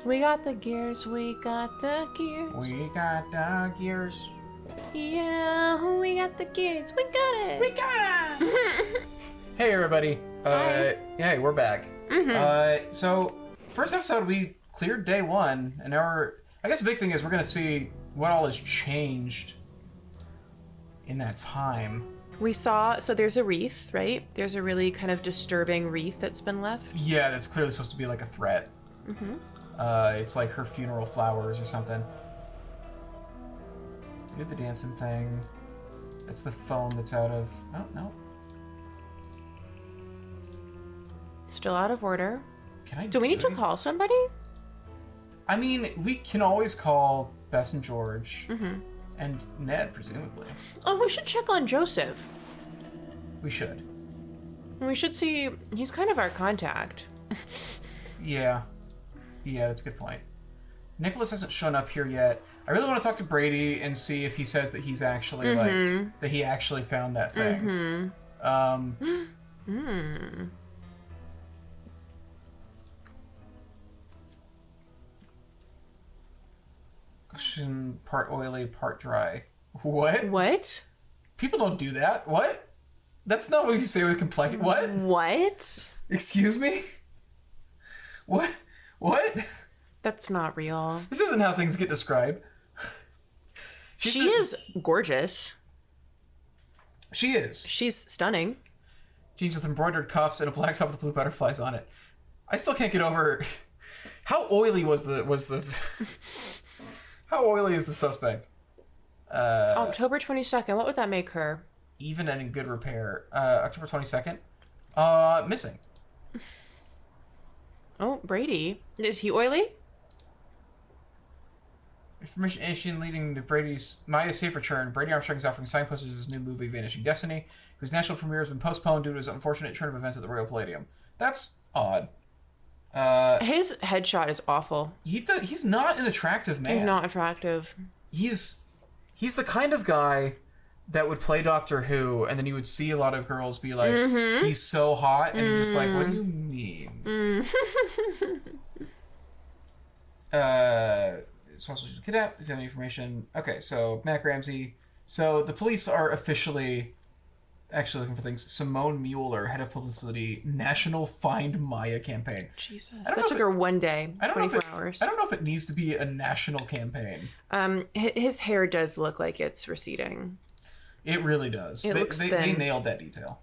We got the gears, we got the gears. We got the gears. Yeah, we got the gears, we got it. We got it! Hey, everybody. Hi. Hey, we're back. So, first episode, we cleared day one, and now I guess the big thing is we're going to see what all has changed in that time. We saw, so there's a wreath, right? There's a really kind of disturbing wreath that's been left. Yeah, that's clearly supposed to be like a threat. It's like her funeral flowers or something. We did the dancing thing. That's the phone that's out of... Oh, no. Still out of order. Can I Do we need to anything? call somebody? I mean, we can always call Bess and George. And Ned, presumably. Oh, we should check on Joseph. We should. We should see, he's kind of our contact. Yeah. Yeah, that's a good point. Nicholas hasn't shown up here yet. I really want to talk to Brady and see if he says that he's actually, like, that he actually found that thing. Part oily, part dry. What? What? People don't do that. What? That's not what you say with complexion. What? What? Excuse me? What? What? That's not real. This isn't how things get described. She is gorgeous. She is. She's stunning. Jeans with embroidered cuffs and a black top with blue butterflies on it. I still can't get over how oily was the how oily is the suspect? October 22nd, what would that make her? Even and in good repair. October 22nd. Missing. Oh, Brady. Is he oily? Information leading to Maya's safe return. Brady Armstrong is offering signposters of his new movie, Vanishing Destiny, whose national premiere has been postponed due to his unfortunate turn of events at the Royal Palladium. That's odd. His headshot is awful. He's not an attractive man. He's not attractive. He's the kind of guy that would play Doctor Who, and then you would see a lot of girls be like, he's so hot, and you're just like, what do you mean? Responsible to kidnap, if you have any information. Okay, so Mac Ramsey. So the police are officially actually looking for things. Simone Mueller, head of publicity, National Find Maya campaign. Jesus. That took her one day, 24 hours. I don't know if it needs to be a national campaign. His hair does look like it's receding. It really does. It looks they thin. nailed that detail.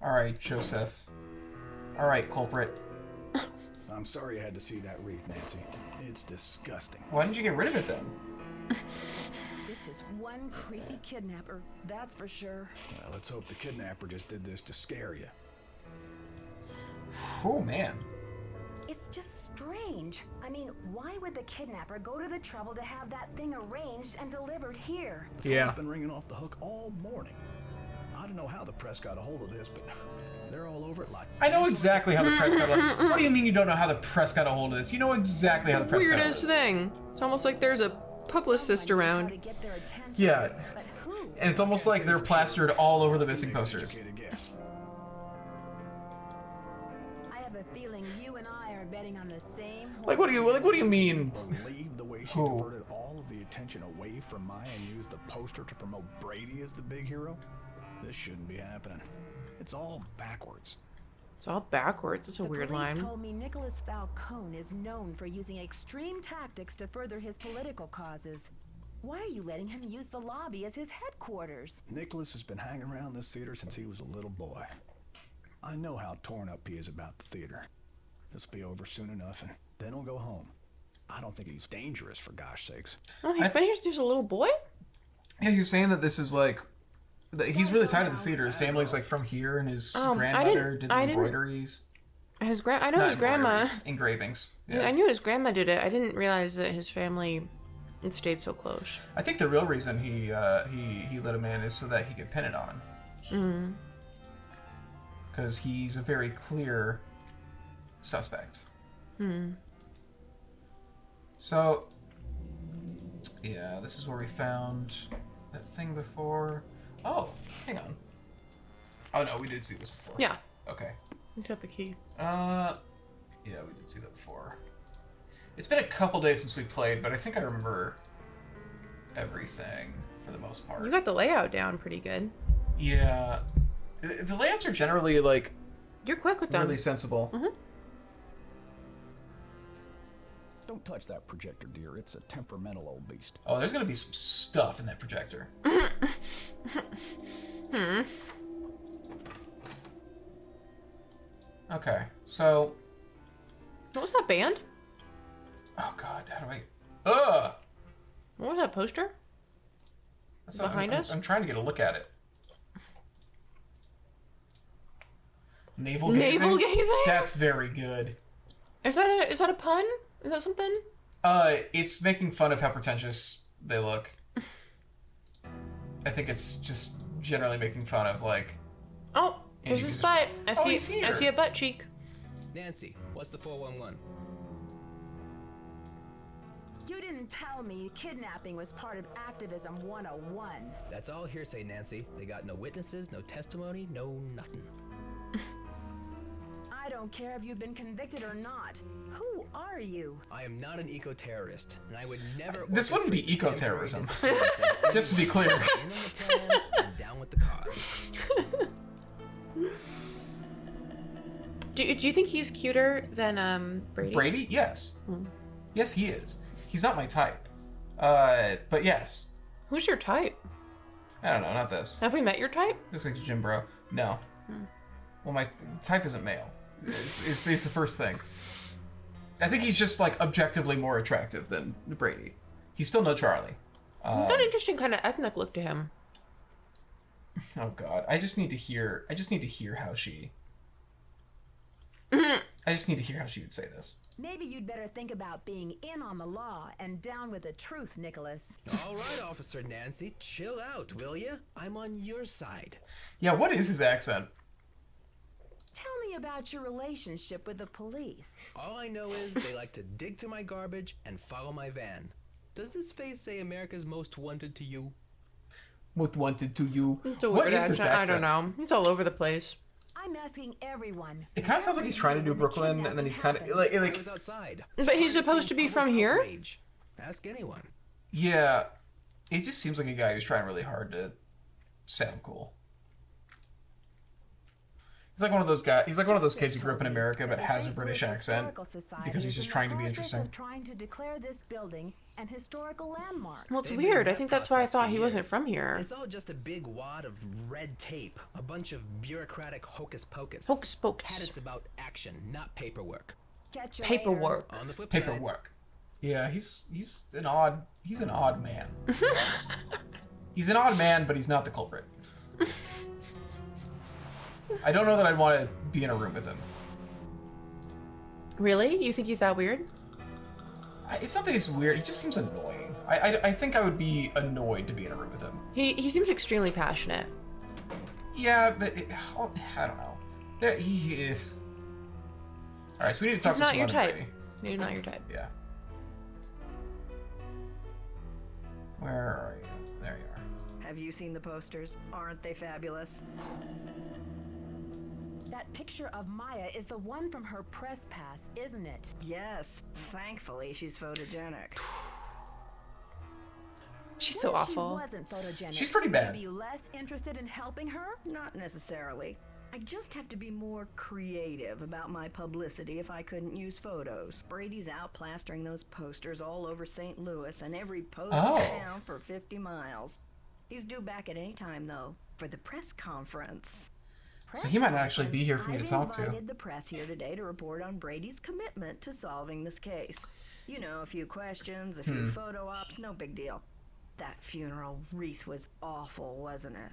All right, Joseph. All right, culprit. I'm sorry I had to see that wreath, Nancy. It's disgusting. Why didn't you get rid of it then? This is one creepy kidnapper, that's for sure. Well, let's hope the kidnapper just did this to scare you. Oh, man. It's just strange. I mean, why would the kidnapper go to the trouble to have that thing arranged and delivered here? Yeah. It's been ringing off the hook all morning. I don't know how the press got a hold of this, but they're all over it like... I know exactly how the press got a hold of it. What do you mean you don't know how the press got a hold of this? You know exactly how the press got a hold of Weirdest it. thing. It's almost like there's a publicist Someone knew how around. to get their attention, Yeah. but who? And it's almost like they're plastered all over the missing posters. Educated guess. I have a feeling you and I are betting on the same horse. Like, what do you mean? Believe the way she Who? diverted all of the attention away from Maya and used the poster to promote Brady as the big hero? This shouldn't be happening. It's all backwards. It's all backwards. It's a The weird police line. told me Nicholas Falcone is known for using extreme tactics to further his political causes. Why are you letting him use the lobby as his headquarters? Nicholas has been hanging around this theater since he was a little boy. I know how torn up he is about the theater. This'll be over soon enough, and then he'll go home. I don't think he's dangerous, for gosh sakes. Oh, he's been here since he was a little boy? Yeah, you're saying that this is like... that he's really tied to the theater. His family's like from here, and his I grandmother didn't- did the I didn't- embroideries. I know Not his grandma. embroideries, engravings. Yeah. I knew his grandma did it. I didn't realize that his family stayed so close. I think the real reason he let him in is so that he could pin it on him. Because he's a very clear suspect. So, yeah, this is where we found that thing before. Oh, hang on. Oh no, we did see this before. Yeah. Okay. He's got the key. Yeah, we did see that before. It's been a couple days since we played, but I think I remember everything for the most part. You got the layout down pretty good. Yeah. The layouts are generally, like, You're quick with them. really sensible. Mm-hmm. Don't touch that projector, dear. It's a temperamental old beast. Oh, there's gonna be some stuff in that projector. Okay, so... What was that band? Oh god, how do I... Ugh! What was that poster? That's not- Behind us? I'm trying to get a look at it. Navel Navel gazing? That's very good. Is that a pun? Is that something? It's making fun of how pretentious they look. I think it's just generally making fun of, like... Oh, there's Andy's this butt. I see. he's here. I see a butt cheek. Nancy, what's the 411? You didn't tell me kidnapping was part of Activism 101. That's all hearsay, Nancy. They got no witnesses, no testimony, no nothing. I don't care if you've been convicted or not. Who are you? I am not an eco-terrorist, and I would never... This wouldn't be orchestrate eco-terrorism. temporary disappearance of Just to be clear. anyone in on the plan and down with the cause. Do you think he's cuter than Brady? Brady? Yes. Yes, he is. He's not my type. But yes. Who's your type? I don't know, not this. Have we met your type? Looks like a gym bro. No. Well, my type isn't male. It's the first thing. I think he's just, like, objectively more attractive than Brady. He's still no Charlie. He's got an interesting kind of ethnic look to him. Oh god, I just need to hear how she... I just need to hear how she would say this. Maybe you'd better think about being in on the law and down with the truth, Nicholas. All right, Officer Nancy, chill out, will ya? I'm on your side. Yeah, what is his accent? Tell me about your relationship with the police. All I know is they like to dig through my garbage and follow my van. Does this face say America's Most Wanted to you? Most wanted to you. It's a What weird is this accent. I accent? don't know. He's all over the place. I'm asking everyone. It kind of sounds like he's trying to do Brooklyn, and then he's kind of I like was outside. But he's supposed to be from here? Outrage. Ask anyone. yeah. It just seems like a guy who's trying really hard to sound cool. He's like one of those guys. He's like one of those kids who grew up in America but has a British accent because he's just trying to be interesting. Trying to declare this building an historical landmark. Well, it's They've been weird. in I that think that's why I process thought for he wasn't years. from here. It's all just a big wad of red tape, a bunch of bureaucratic hocus pocus. Hocus pocus. Had it's about action, not paperwork. Catch you later. Paperwork. On the flip side, Paperwork. Yeah, he's an odd man. He's an odd man, but he's not the culprit. I don't know that I'd want to be in a room with him. Really? You think he's that weird? It's not that he's weird. He just seems annoying. I think I would be annoyed to be in a room with him. He seems extremely passionate. Yeah, but I don't know. All right, so we need to talk He's to not your Simone and type. Brady. Maybe not your type. Yeah. Where are you? There you are. Have you seen the posters? Aren't they fabulous? That picture of Maya is the one from her press pass, isn't it? Yes. Thankfully, she's photogenic. She's so What if awful. She wasn't photogenic. She's pretty Would bad. you be less interested in helping her? Not necessarily. I just have to be more creative about my publicity if I couldn't use photos. Brady's out plastering those posters all over St. Louis and every post Oh. in town for 50 miles. He's due back at any time, though, for the press conference. So he might not actually be here for me to I've talk to. invited the press here today to report on Brady's commitment to solving this case. You know, a few questions, a few photo ops, no big deal. That funeral wreath was awful, wasn't it?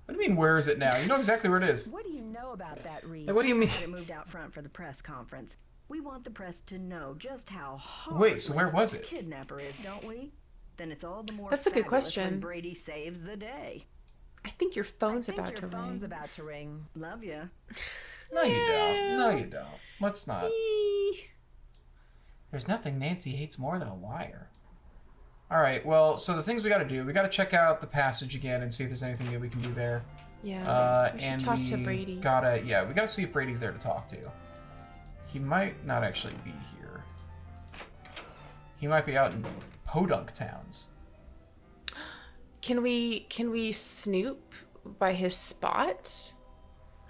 What do you mean, where is it now? You know exactly where it is. What do you know about that wreath? Like, what do you mean? It moved out front for the press conference. We want the press to know just how hard Wait, so where was this it? kidnapper is, don't we? Then it's all the more That's a good fabulous when question. Brady saves the day. I think your phone's I think about to your phone's ring. about to ring. Love ya. No, you don't. No, you don't. Let's not. Eee. There's nothing Nancy hates more than a liar. All right, well, so the things we got to do, we got to check out the passage again and see if there's anything new we can do there. Yeah. we should And talk to we Brady. gotta see if Brady's there to talk to. He might not actually be here. He might be out in Podunk Towns. Can we snoop by his spot?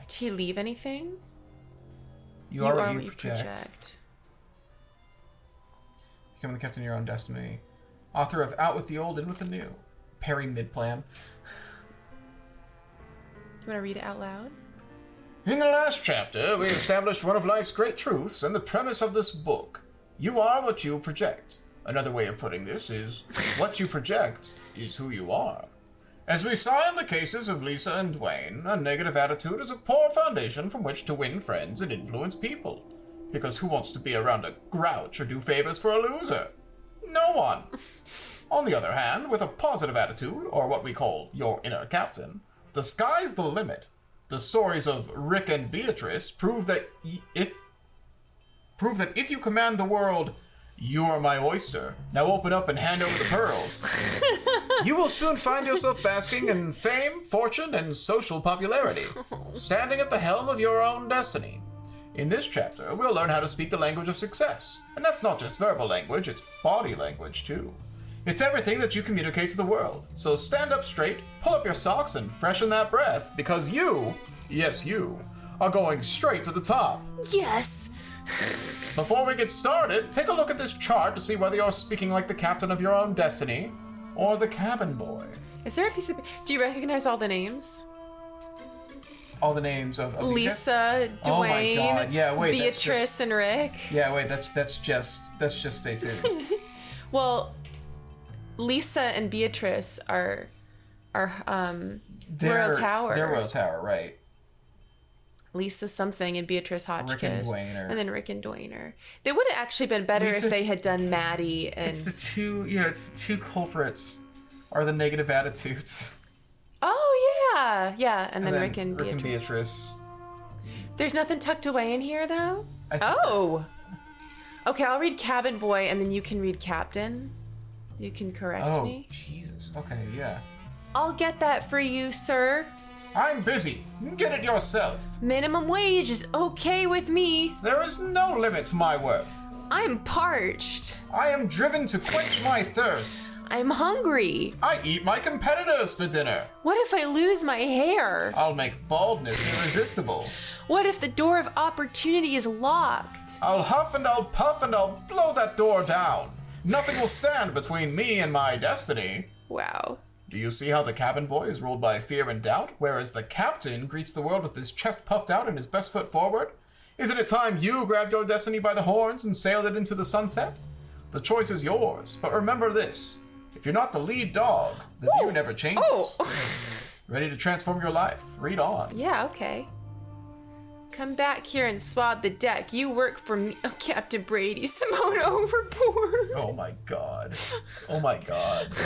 Did he leave anything? You are what you project. Become the captain of your own destiny. Author of Out with the Old, In with the New. Perry Midplan. You want to read it out loud? In the last chapter, we established one of life's great truths and the premise of this book. You are what you project. Another way of putting this is, what you project is who you are. As we saw in the cases of Lisa and Dwayne, a negative attitude is a poor foundation from which to win friends and influence people. Because who wants to be around a grouch or do favors for a loser? No one. On the other hand, with a positive attitude, or what we call your inner captain, the sky's the limit. The stories of Rick and Beatrice prove that if you command the world, "You're my oyster, now open up and hand over the pearls," you will soon find yourself basking in fame, fortune, and social popularity, standing at the helm of your own destiny. In this chapter, we'll learn how to speak the language of success. And that's not just verbal language, it's body language, too. It's everything that you communicate to the world. So stand up straight, pull up your socks, and freshen that breath, because you, yes you, are going straight to the top. Yes! Before we get started, take a look at this chart to see whether you're speaking like the captain of your own destiny, or the cabin boy. Is there a piece of... Do you recognize all the names? All the names of Lisa, Dwayne, oh my God. Yeah, wait, Beatrice, and Rick. Yeah, wait, that's just stay tuned. Well, Lisa and Beatrice are Royal Tower. They're Royal Tower, right? Lisa something and Beatrice Hotchkiss. Rick and Dwayne. And then Rick and Dwayne. They would have actually been better if they had done Maddie and... It's the two culprits are the negative attitudes. Oh, yeah. Yeah, and then Rick and Beatrice. There's nothing tucked away in here, though? Oh! Okay, I'll read Cabin Boy, and then you can read Captain. You can correct me. Oh, Jesus. Okay, yeah. I'll get that for you, sir. I'm busy. Get it yourself. Minimum wage is okay with me. There is no limit to my worth. I'm parched. I am driven to quench my thirst. I'm hungry. I eat my competitors for dinner. What if I lose my hair? I'll make baldness irresistible. What if the door of opportunity is locked? I'll huff and I'll puff and I'll blow that door down. Nothing will stand between me and my destiny. Wow. Do you see how the cabin boy is ruled by fear and doubt, whereas the captain greets the world with his chest puffed out and his best foot forward? Isn't it time you grabbed your destiny by the horns and sailed it into the sunset? The choice is yours, but remember this. If you're not the lead dog, the view never changes. Oh. Ready to transform your life? Read on. Yeah, okay. Come back here and swab the deck. You work for me. Oh, Captain Brady, Simone overboard. Oh my God. Oh my God.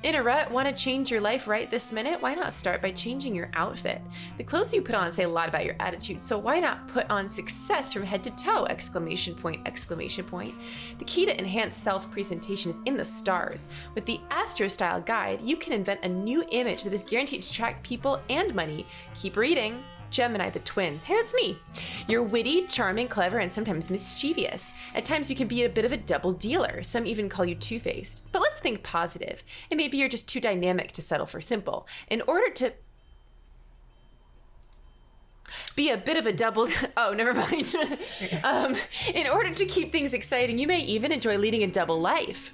In a rut, want to change your life right this minute? Why not start by changing your outfit? The clothes you put on say a lot about your attitude, so why not put on success from head to toe! Exclamation point, exclamation point. The key to enhanced self-presentation is in the stars. With the Astro Style Guide, you can invent a new image that is guaranteed to attract people and money. Keep reading. Gemini the twins. Hey, that's me. You're witty, charming, clever, and sometimes mischievous. At times you can be a bit of a double dealer. Some even call you two-faced. But let's think positive. And maybe you're just too dynamic to settle for simple. In order to be a bit of a double... Oh, never mind. In order to keep things exciting, you may even enjoy leading a double life.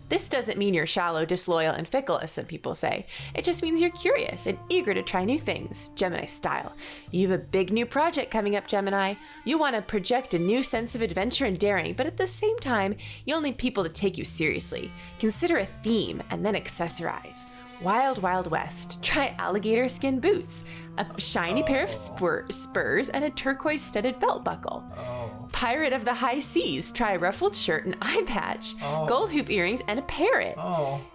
This doesn't mean you're shallow, disloyal, and fickle, as some people say. It just means you're curious and eager to try new things, Gemini style. You have a big new project coming up, Gemini. You want to project a new sense of adventure and daring, but at the same time, you'll need people to take you seriously. Consider a theme and then accessorize. Wild Wild West. Try alligator skin boots, a shiny pair of spurs, and a turquoise studded belt buckle. Pirate of the High Seas. Try a ruffled shirt and eye patch, gold hoop earrings, and a parrot.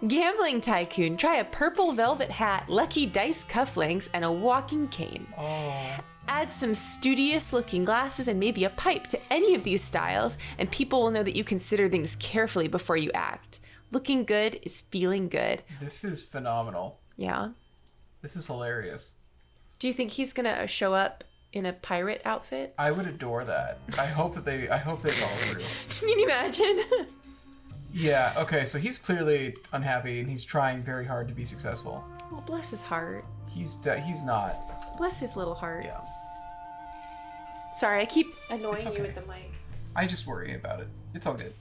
Gambling tycoon. Try a purple velvet hat, lucky dice cufflinks, and a walking cane. Add some studious looking glasses and maybe a pipe to any of these styles, and people will know that you consider things carefully before you act. Looking good is feeling good. This is phenomenal. Yeah. This is hilarious. Do you think he's gonna show up in a pirate outfit. I would adore that. I hope they follow through. Can you imagine? Yeah, okay, so he's clearly unhappy and he's trying very hard to be successful. Well, bless his heart. He's not. Bless his little heart. Yeah. Sorry, I keep annoying It's okay. you with the mic. I just worry about it. It's all good.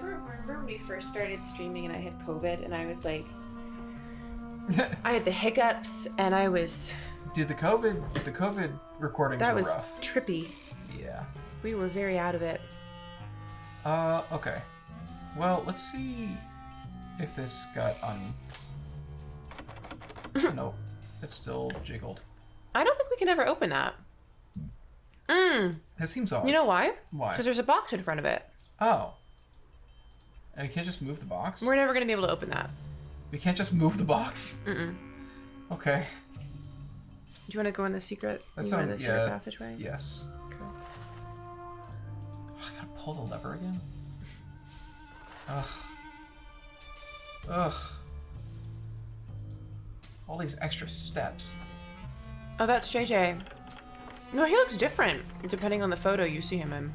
Remember when we first started streaming and I had COVID and I was like, I had the hiccups and I was. Dude, the COVID recordings That were was rough. trippy. Yeah. We were very out of it. Okay. Well, let's see if this got Nope. It's still jiggled. I don't think we can ever open that. That seems odd. You know why? Why? Because there's a box in front of it. Oh. And we can't just move the box? We're never going to be able to open that. We can't just move the box? Okay. Do you want to go in the secret? That's secret yeah. passageway? Yes. Okay. Oh, I gotta pull the lever again? Ugh. Ugh. All these extra steps. Oh, that's JJ. No, he looks different depending on the photo you see him in.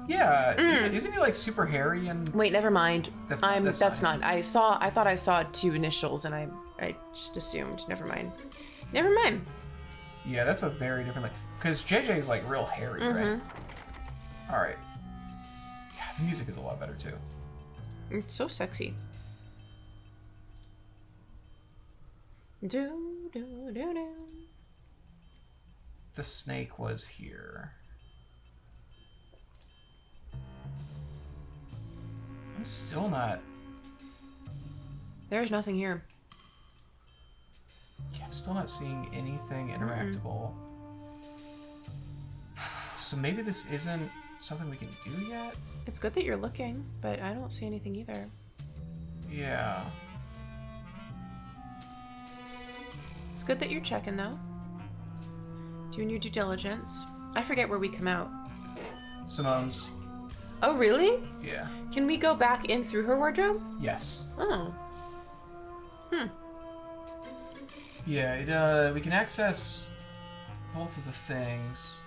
Yeah, isn't he like super hairy and... Wait, never mind. That's That's not not. I thought I saw two initials and I just assumed. Never mind. Never mind. Yeah, that's a very different... Because JJ is like real hairy, right? Alright. Yeah, the music is a lot better too. It's so sexy. Do do do do. The snake was here. I'm still not... There's nothing here. Yeah, I'm still not seeing anything interactable. So maybe this isn't something we can do yet? It's good that you're looking, but I don't see anything either. Yeah. It's good that you're checking though. Doing your due diligence. I forget where we come out. Simone's. Oh, really? Yeah. Can we go back in through her wardrobe? Yes. Oh. Yeah, we can access both of the things.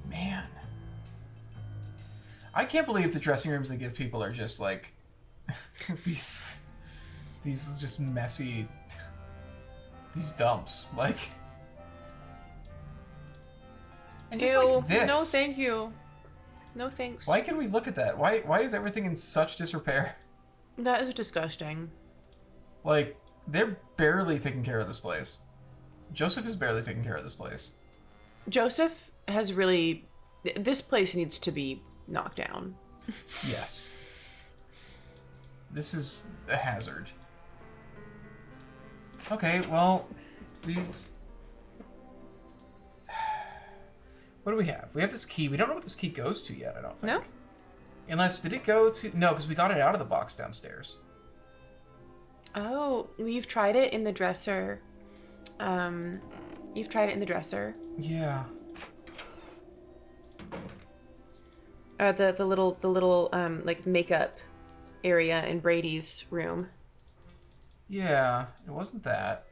Man. I can't believe the dressing rooms they give people are just like these just messy these dumps. Like and just Ew. like this. No, thank you. No thanks. Why can we look at that? Why is everything in such disrepair? That is disgusting. Like, they're barely taking care of this place. Joseph is barely taking care of this place. Joseph has really... This place needs to be knocked down. Yes. This is a hazard. Okay, well, we've... What do we have? We have this key. We don't know what this key goes to yet, I don't think. No? Unless, did it go to... No, because we got it out of the box downstairs. Oh, you've tried it in the dresser. You've tried it in the dresser. Yeah. The little like makeup area in Brady's room. Yeah, it wasn't that.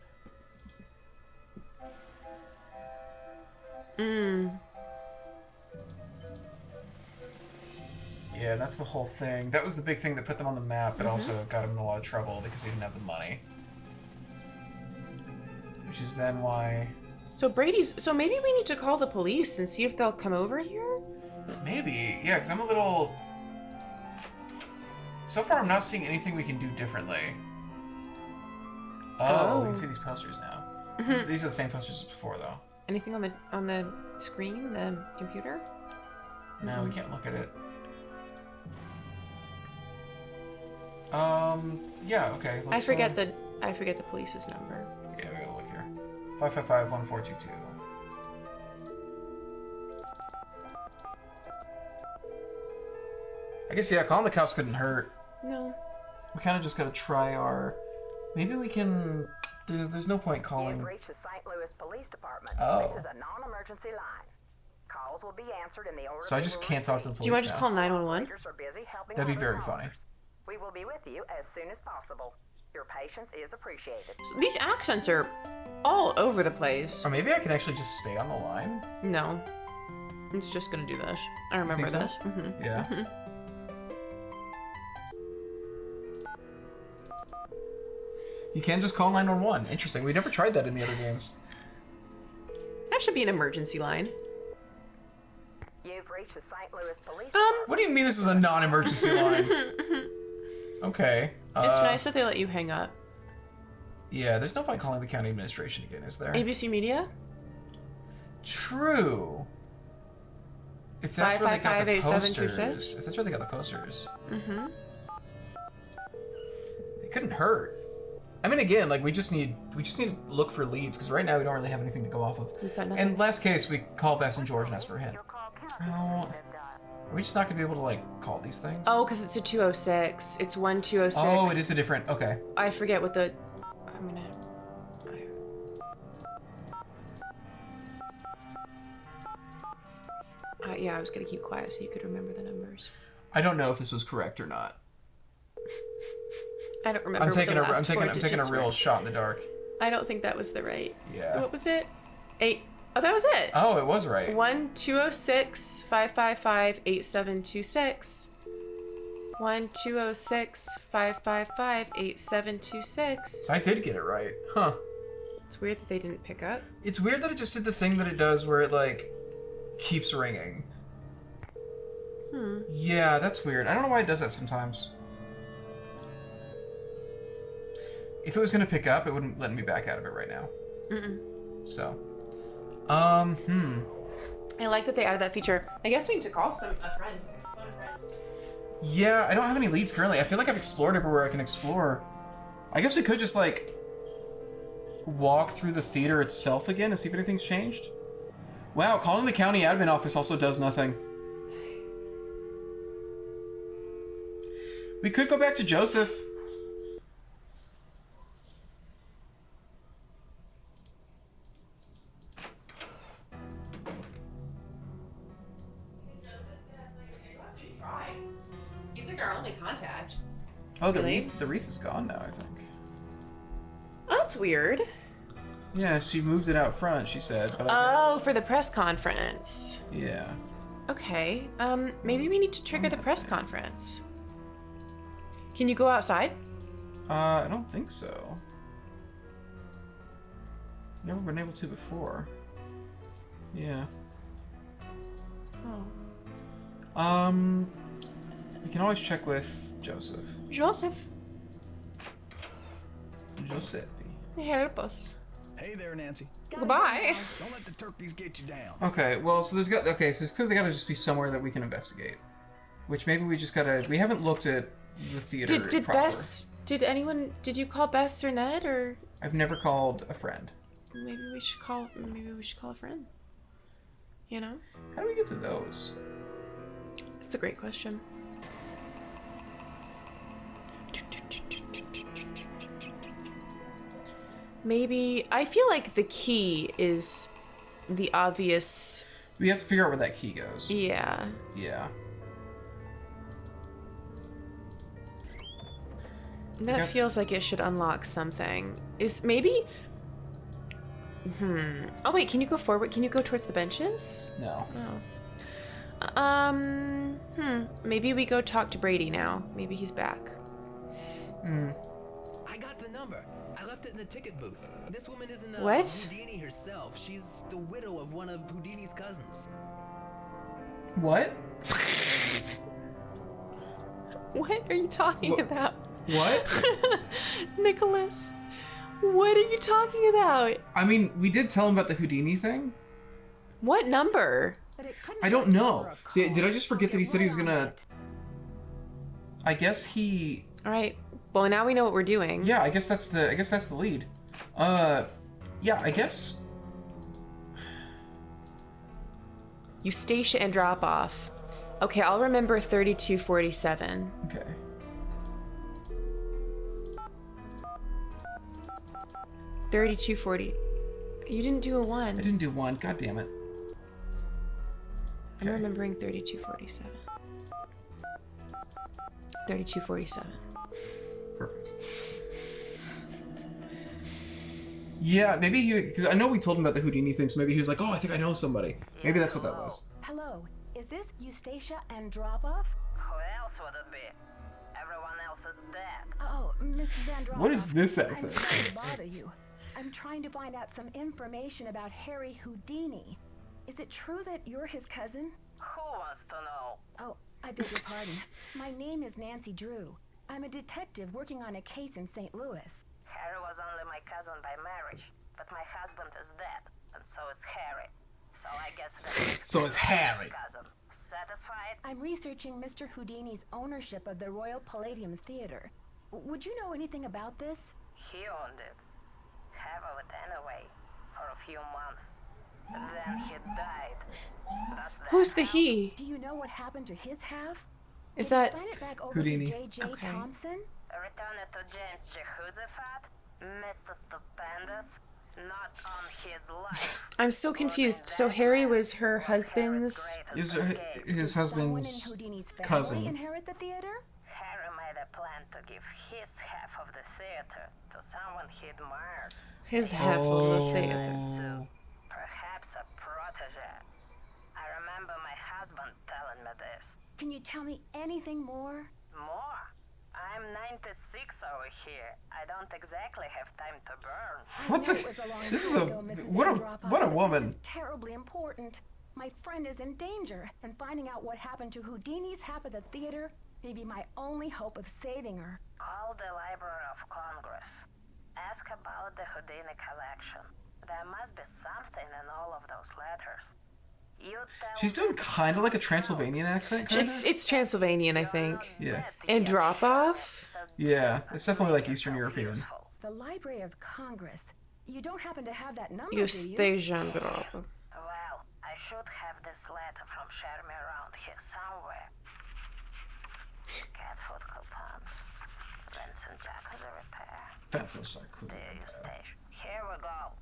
Yeah, that's the whole thing. That was the big thing that put them on the map, but also got them in a lot of trouble because they didn't have the money. Which is then why... So maybe we need to call the police and see if they'll come over here? Maybe, yeah, because I'm a little... So far, I'm not seeing anything we can do differently. Oh, we can see these posters now. These are the same posters as before, though. Anything on the screen, the computer? No, we can't look at it. Yeah, okay. I forget the police's number. Yeah, we gotta look here. 555-1422. I guess, yeah, calling the cops couldn't hurt. No. We kind of just gotta try our... Maybe we can There's no point calling. You've reached the St. Louis Police Department. Oh. This is a non-emergency line. Calls will be answered in the order. So I just can't talk to the police Do you want to just now. call 911? Operators are busy helping That'd be other very homeowners. funny. We will be with you as soon as possible. Your patience is appreciated. So these accents are all over the place. Or maybe I can actually just stay on the line. No. It's just gonna do this. I remember so? this. Hmm. Yeah. You can just call 911. Interesting. We never tried that in the other games. That should be an emergency line. You've reached the St. Louis Police What do you mean this is a non-emergency line? Okay. It's nice that they let you hang up. Yeah, there's no point calling the county administration again, is there? ABC Media? True. If that's where they got the 555-8726? posters. If that's where they got the posters. It couldn't hurt. I mean, again, like we just need to look for leads because right now we don't really have anything to go off of. We've got nothing. And last case, we call Bess and George and ask for a hint. Your call Oh, counts. are we just not gonna be able to like call these things? Oh, because it's a 206. It's 1206. Oh, it is a different. Okay. I forget what the. I'm gonna. Yeah, I was gonna keep quiet so you could remember the numbers. I don't know if this was correct or not. I don't remember. I'm what the taking a last four I'm taking a digits real were. shot in the dark. I don't think that was the right. Yeah. What was it? 8. Oh, that was it. Oh, it was right. 1-206-555-8726. 1-206-555-8726. So I did get it right. Huh. It's weird that they didn't pick up. It's weird that it just did the thing that it does where it like keeps ringing. Yeah, that's weird. I don't know why it does that sometimes. If it was gonna pick up, it wouldn't let me back out of it right now. So, I like that they added that feature. I guess we need to call a friend. yeah, I don't have any leads currently. I feel like I've explored everywhere I can explore. I guess we could just like walk through the theater itself again and see if anything's changed. Wow, calling the county admin office also does nothing. We could go back to Joseph. He's like our only contact. Oh, the Really? wreath is gone now, I think. Oh, that's weird. Yeah, she moved it out front, she said. But Oh, for the press conference. yeah. Okay. Maybe we need to trigger the press conference. Can you go outside? I don't think so. Never been able to before. Yeah. Oh. We can always check with Joseph. Joseph, Giuseppe. help us. Hey there, Nancy. Goodbye. Don't let the turkeys get you down. Okay, well, so there's clearly gotta just be somewhere that we can investigate. Which maybe we just gotta. We haven't looked at the theater. Did proper. Bess? Did you call Bess or Ned or I've never called a friend. maybe we should call a friend? You know, How do we get to those? that's a great question. Maybe I feel like the key is the obvious. We have to figure out where that key goes. Yeah. Yeah. That Okay. feels like it should unlock something. Is maybe. Oh wait, can you go forward? Can you go towards the benches? No. Oh. Maybe we go talk to Brady now. Maybe he's back. I got the number. I left it in the ticket booth. This woman isn't What? Houdini herself. She's the widow of one of Houdini's cousins. What? What are you talking about, What? Nicholas? What are you talking about? I mean, we did tell him about the Houdini thing. What number? But it couldn't I don't be know. for a call. Did I just forget that he said he was Get gonna? right I guess he. All right. Well, now we know what we're doing. Yeah, I guess that's the lead. Yeah, I guess. Eustacia and drop off. Okay, I'll remember 3247. Okay. 3240. You didn't do a I 1. didn't do 1. God damn it. I'm remembering 3247. 3247. Perfect. Yeah, maybe he. Because I know we told him about the Houdini thing, so maybe he was like, "Oh, I think I know somebody." Maybe that's what that was. Hello, is this Eustacia Andropov? Who else would it be? Everyone else is dead. Oh, Mrs. Andropov. What is this I'm accent? sorry to bother you. I'm trying to find out some information about Harry Houdini. Is it true that you're his cousin? Who wants to know? Oh, I beg your pardon. My name is Nancy Drew. I'm a detective working on a case in St. Louis. Harry was only my cousin by marriage, but my husband is dead, and so is Harry. So I guess that's So it's Harry. cousin. Satisfied? I'm researching Mr. Houdini's ownership of the Royal Palladium Theater. Would you know anything about this? He owned it. Half of it anyway, for a few months. Then he died. Does that Who's the count? he? Do you know what happened to his half? Is Did he that sign it back over Houdini? to J.J. Okay. Thompson? Return it to James Jehoshaphat? Mr. Stupendous? Not on his life. I'm so confused. So Harry was her husband's. It was his Someone in husband's Houdini's family cousin. inherit the theater? Harry made a plan to give his half of the theater to someone he admired. His half of the theater. So, perhaps a protege. I remember my husband telling me this. Can you tell me anything more? More? I'm 96 over here. I don't exactly have time to burn. What I know the- it was a long this is time a- ago, Mrs. what a- Andropov, what a but woman. This is terribly important. My friend is in danger, and finding out what happened to Houdini's half of the theater may be my only hope of saving her. Call the Library of Congress. Ask about the Houdini collection. There must be something in all of those letters. You tell She's doing kind of like a Transylvanian accent, kind of. It's Transylvanian, I think. Yeah. And drop off. Yeah, it's definitely like Eastern European. The Library of Congress. You don't happen to have that number, do you? Eustacia drop. Well, I should have this letter from Shermy around here somewhere. Cat food coupons. Vincent Jacuzzi repair. Fences like who's Dear Eustacia. Here we go.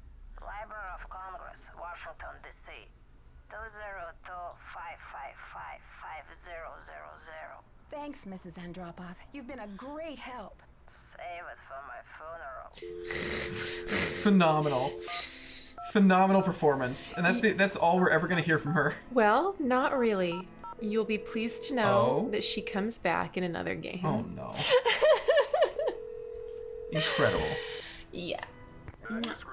Library of Congress, Washington, D.C. 202-555-5000. Thanks, Mrs. Andropov. You've been a great help. Save it for my funeral. Phenomenal. Phenomenal performance. And that's all we're ever gonna hear from her. Well, not really. You'll be pleased to know Oh. that she comes back in another game. Oh no. Incredible. Yeah. Manuscripts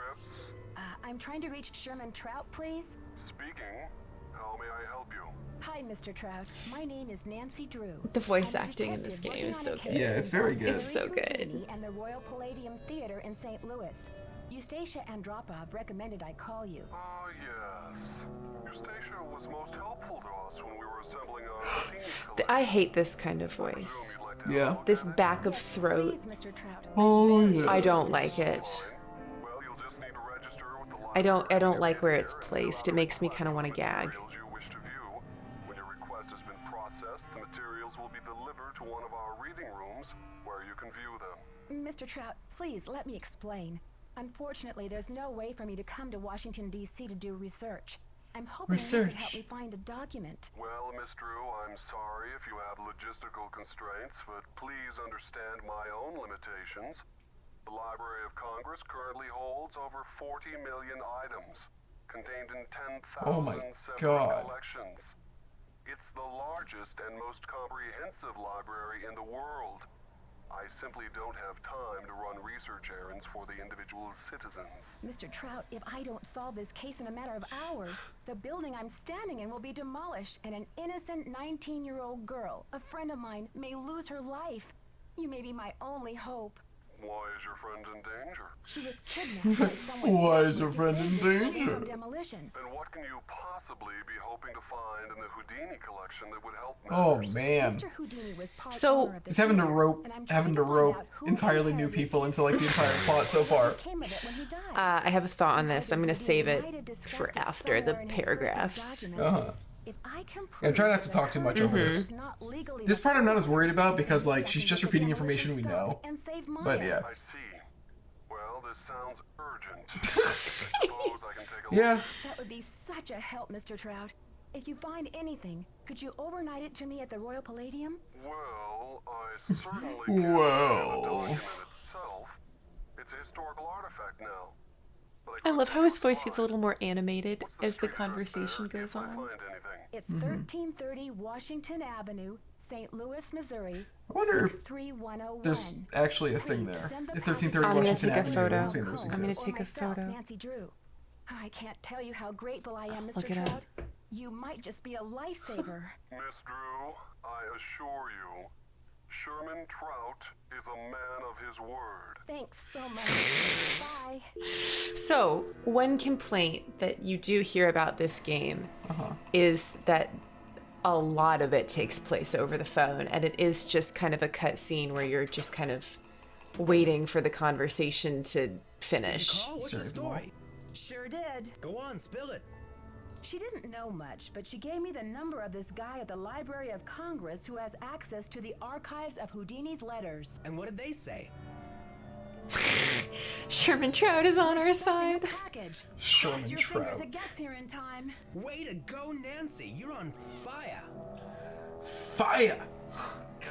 I'm trying to reach Sherman Trout, please. speaking. How may I help you? Hi, Mr. Trout. My name is Nancy Drew. The voice I'm a acting in this detective game is working so on a good. case Yeah, it's very involving good. It's so Harry good. Houdini and the Royal Palladium Theater in St. Louis. Eustacia Andropov recommended I call you. Ah, yes. Eustacia was most helpful to us when we were assembling our Houdini collection. I hate this kind of voice. You'd like to Yeah. help This with back of throat. Please, Mr. Trout. Oh yeah. I don't like it. that? Well, you'll just need to register with the I don't library like where it's here and placed. fill It out makes me request kind of for want to gag. materials you wish to view. When your request has been processed, the materials will be delivered to one of our reading rooms where you can view them. Mr. Trout, please let me explain. Unfortunately, there's no way for me to come to Washington, D.C. to do research. I'm hoping you can help Research. me find a document. Well, Miss Drew, I'm sorry if you have logistical constraints, but please understand my own limitations. The Library of Congress currently holds over 40 million items, contained in 10,000 Oh my separate God. collections. It's the largest and most comprehensive library in the world. I simply don't have time to run research errands for the individual citizens. Mr. Trout, if I don't solve this case in a matter of hours, the building I'm standing in will be demolished and an innocent 19-year-old girl, a friend of mine, may lose her life. You may be my only hope. Why is your friend in danger? She was kidnapped by someone Why is desperate her to friend save in this building danger? from demolition. Then what can you possibly be hoping to find in the Houdini collection that would help Oh matters? man. Mr. Houdini was part So- owner of the He's having to theater, rope and I'm having to trying find rope out who entirely new inherited people his into like the entire plot so far. what came of it when he died. I have a thought on this. I'm going to save Might have it discussed for it after the somewhere in his personal paragraphs. documents. Uh-huh. If I can Yeah, try prove not to that talk too much over her this. is not legally This part I'm not as worried about because then like she's I can just get the repeating demolition information we know. stopped and save But Maya. yeah. I see. Well, this sounds urgent. I suppose I can take a Yeah. look. That would be such a help, Mr. Trout. If you find anything, could you overnight it to me at the Royal Palladium? Well, I certainly can't Well. the document itself. It's a historical artifact now. But I love how his voice gets a couldn't little more animated What's the as the street address conversation there, goes if I on. find anything? It's 1330 Washington Avenue, St. Louis, Missouri. I wonder if 63101. there's actually a thing Please there. send the If package 1330 I'm gonna Washington take a Avenue photo. in St. Louis I'm gonna exists. take a myself, photo. Nancy Drew. I can't tell you how grateful I am, Look Mr. it up. Trout. You might just be a lifesaver. Miss Drew, I assure you, Sherman Trout is a man of his word. Thanks so much. Bye. So, one complaint that you do hear about this game is that a lot of it takes place over the phone, and it is just kind of a cut scene where you're just kind of waiting for the conversation to finish. Carl, what's Sorry, the story? Sure did. Go on, spill it. She didn't know much, but she gave me the number of this guy at the Library of Congress who has access to the archives of Houdini's letters. And what did they say? Sherman Trout is on our Expecting a side. package. Sherman Cross your fingers Trout. it gets here in time. Way to go, Nancy. You're on fire. Fire!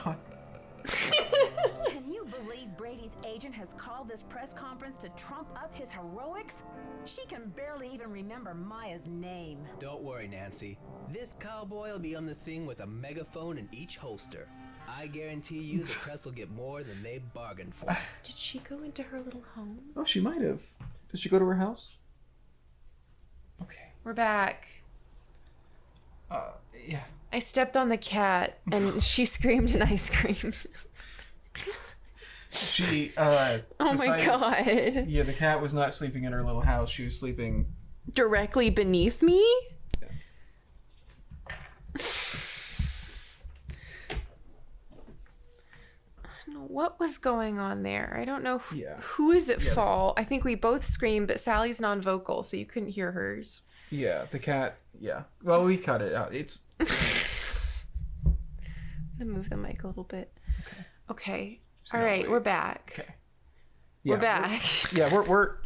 God. Can you believe Brady's agent has called this press conference to trump up his heroics? She can barely even remember Maya's name. Don't worry, Nancy. This cowboy will be on the scene with a megaphone in each holster. I guarantee you the press will get more than they bargained for. Did she go into her little home? Oh, she might have. Did she go to her house? Okay. We're back. Yeah. I stepped on the cat, and she screamed and I screamed. She, Oh my decided- god. Yeah, the cat was not sleeping in her little house. She was sleeping. Directly beneath me? I don't know what was going on there. I don't know who is at fault. I think we both screamed, but Sally's non-vocal, so you couldn't hear hers. Yeah, the cat. Yeah. Well, we cut it out. It's. I'm gonna move the mic a little bit. Okay. All right, we're back. Okay. We're back. Yeah, we're.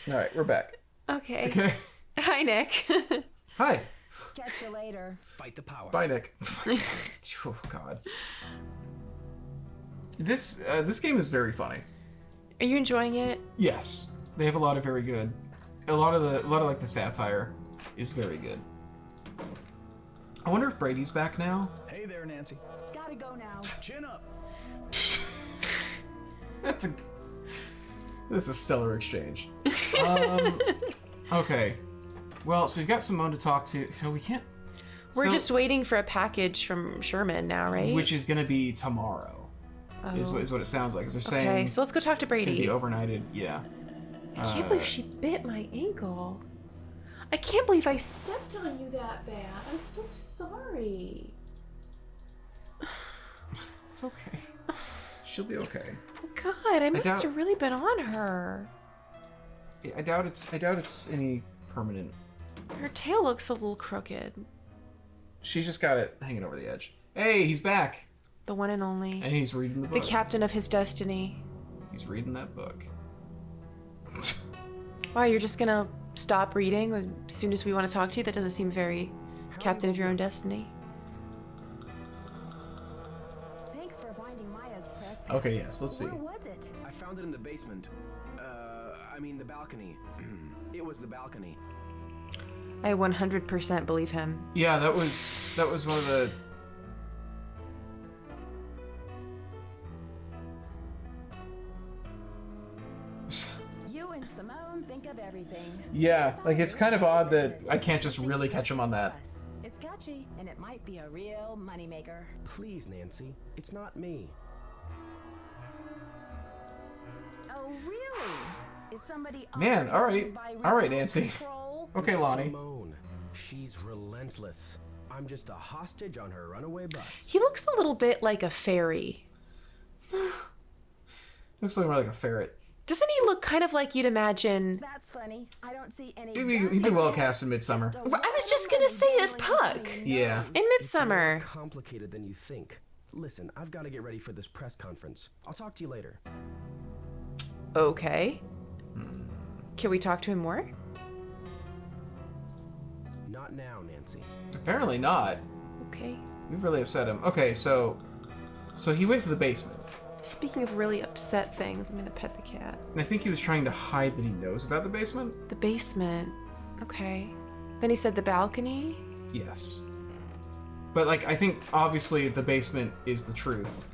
All right, we're back. Okay. Okay. Hi, Nick. Hi. Catch you later. Fight the power. Bye, Nick. Oh God. This game is very funny. Are you enjoying it? Yes, they have a lot of very good. A lot of like the satire is very good. I wonder if Brady's back now. Hey there, Nancy. Gotta go now. Chin up. This is a stellar exchange. Okay. Well, so we've got Simone to talk to, so we can't. We're so- just waiting for a package from Sherman now, right? Which is gonna be tomorrow. Is what it sounds like. 'Cause they're saying Okay, so let's go talk to it's gonna Brady. be overnighted. Yeah. I can't believe she bit my ankle. I can't believe I stepped on you that bad. I'm so sorry. It's okay. She'll be okay. Oh, God, I must doubt- have really been on her. I doubt it's any permanent. Her tail looks a little crooked. She's just got it hanging over the edge. Hey, he's back, The one and only. and he's reading the The book. captain of his destiny. He's reading that book. Wow, you're just gonna stop reading as soon as we want to talk to you? That doesn't seem very captain of your own destiny. Thanks for finding Maya's press. Okay, yes, let's see. Where was it? I found it in the basement. The balcony. It was the balcony. I 100% believe him. Yeah, that was one of the. You and Simone think of everything. Yeah, like it's kind of odd that I can't just really catch him on that. It's catchy, and it might be a real moneymaker. Please, Nancy. It's not me. Oh, really? Is somebody Man, all right. operating by All right, remote Nancy. control? Okay, Lonnie. Simone. She's relentless. I'm just a hostage on her runaway bus. He looks a little bit like a fairy. Looks like more like a ferret. Doesn't he look kind of like you'd imagine? That's funny. I don't see any. He'd be well cast in Midsummer. I was just gonna say as Puck. Yeah. In More Midsummer. complicated than you think. Listen, I've got to get ready for this press conference. I'll talk to you later. Okay. Can we talk to him more? Not now, Nancy. Apparently not. Okay. We've really upset him. Okay, so he went to the basement. Speaking of really upset things, I'm gonna pet the cat. And I think he was trying to hide that he knows about the basement. The basement. Okay. Then he said the balcony. Yes. But, like, I think, obviously, the basement is the truth.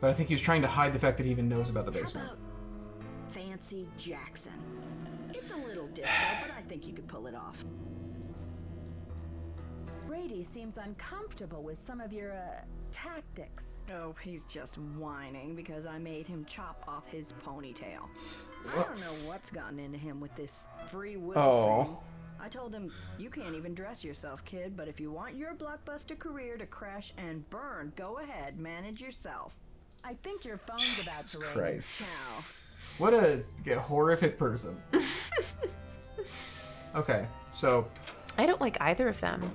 But I think he was trying to hide the fact that he even knows about the basement. How about Fancy Jackson? It's a little disco, but I think you could pull it off. Brady seems uncomfortable with some of your, tactics. Oh, he's just whining because I made him chop off his ponytail. I don't know what's gotten into him with this free will thing. I told him, you can't even dress yourself, kid, but if you want your blockbuster career to crash and burn, go ahead, manage yourself. I think your phone's about to ring. Christ. Ciao. What a horrific person. Okay, so... I don't like either of them,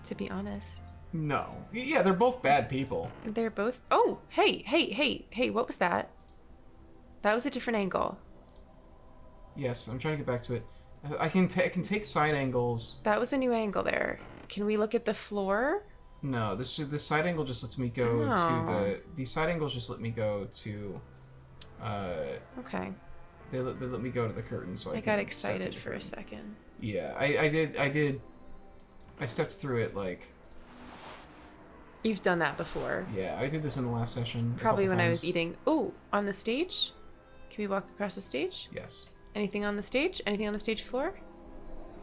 to be honest. No. Yeah, they're both bad people. They're both... Oh, hey, what was that? That was a different angle. Yes, I'm trying to get back to it. I can take side angles. That was a new angle there. Can we look at the floor? No, this side angle just lets me go to the side angles just let me go to Okay. they let me go to the curtain, so I got excited for a second. Yeah, I did. I stepped through it like. You've done that before. Yeah, I did this in the last session. Probably when I was eating. Oh, on the stage? Can we walk across the stage? Yes. Anything on the stage? Anything on the stage floor?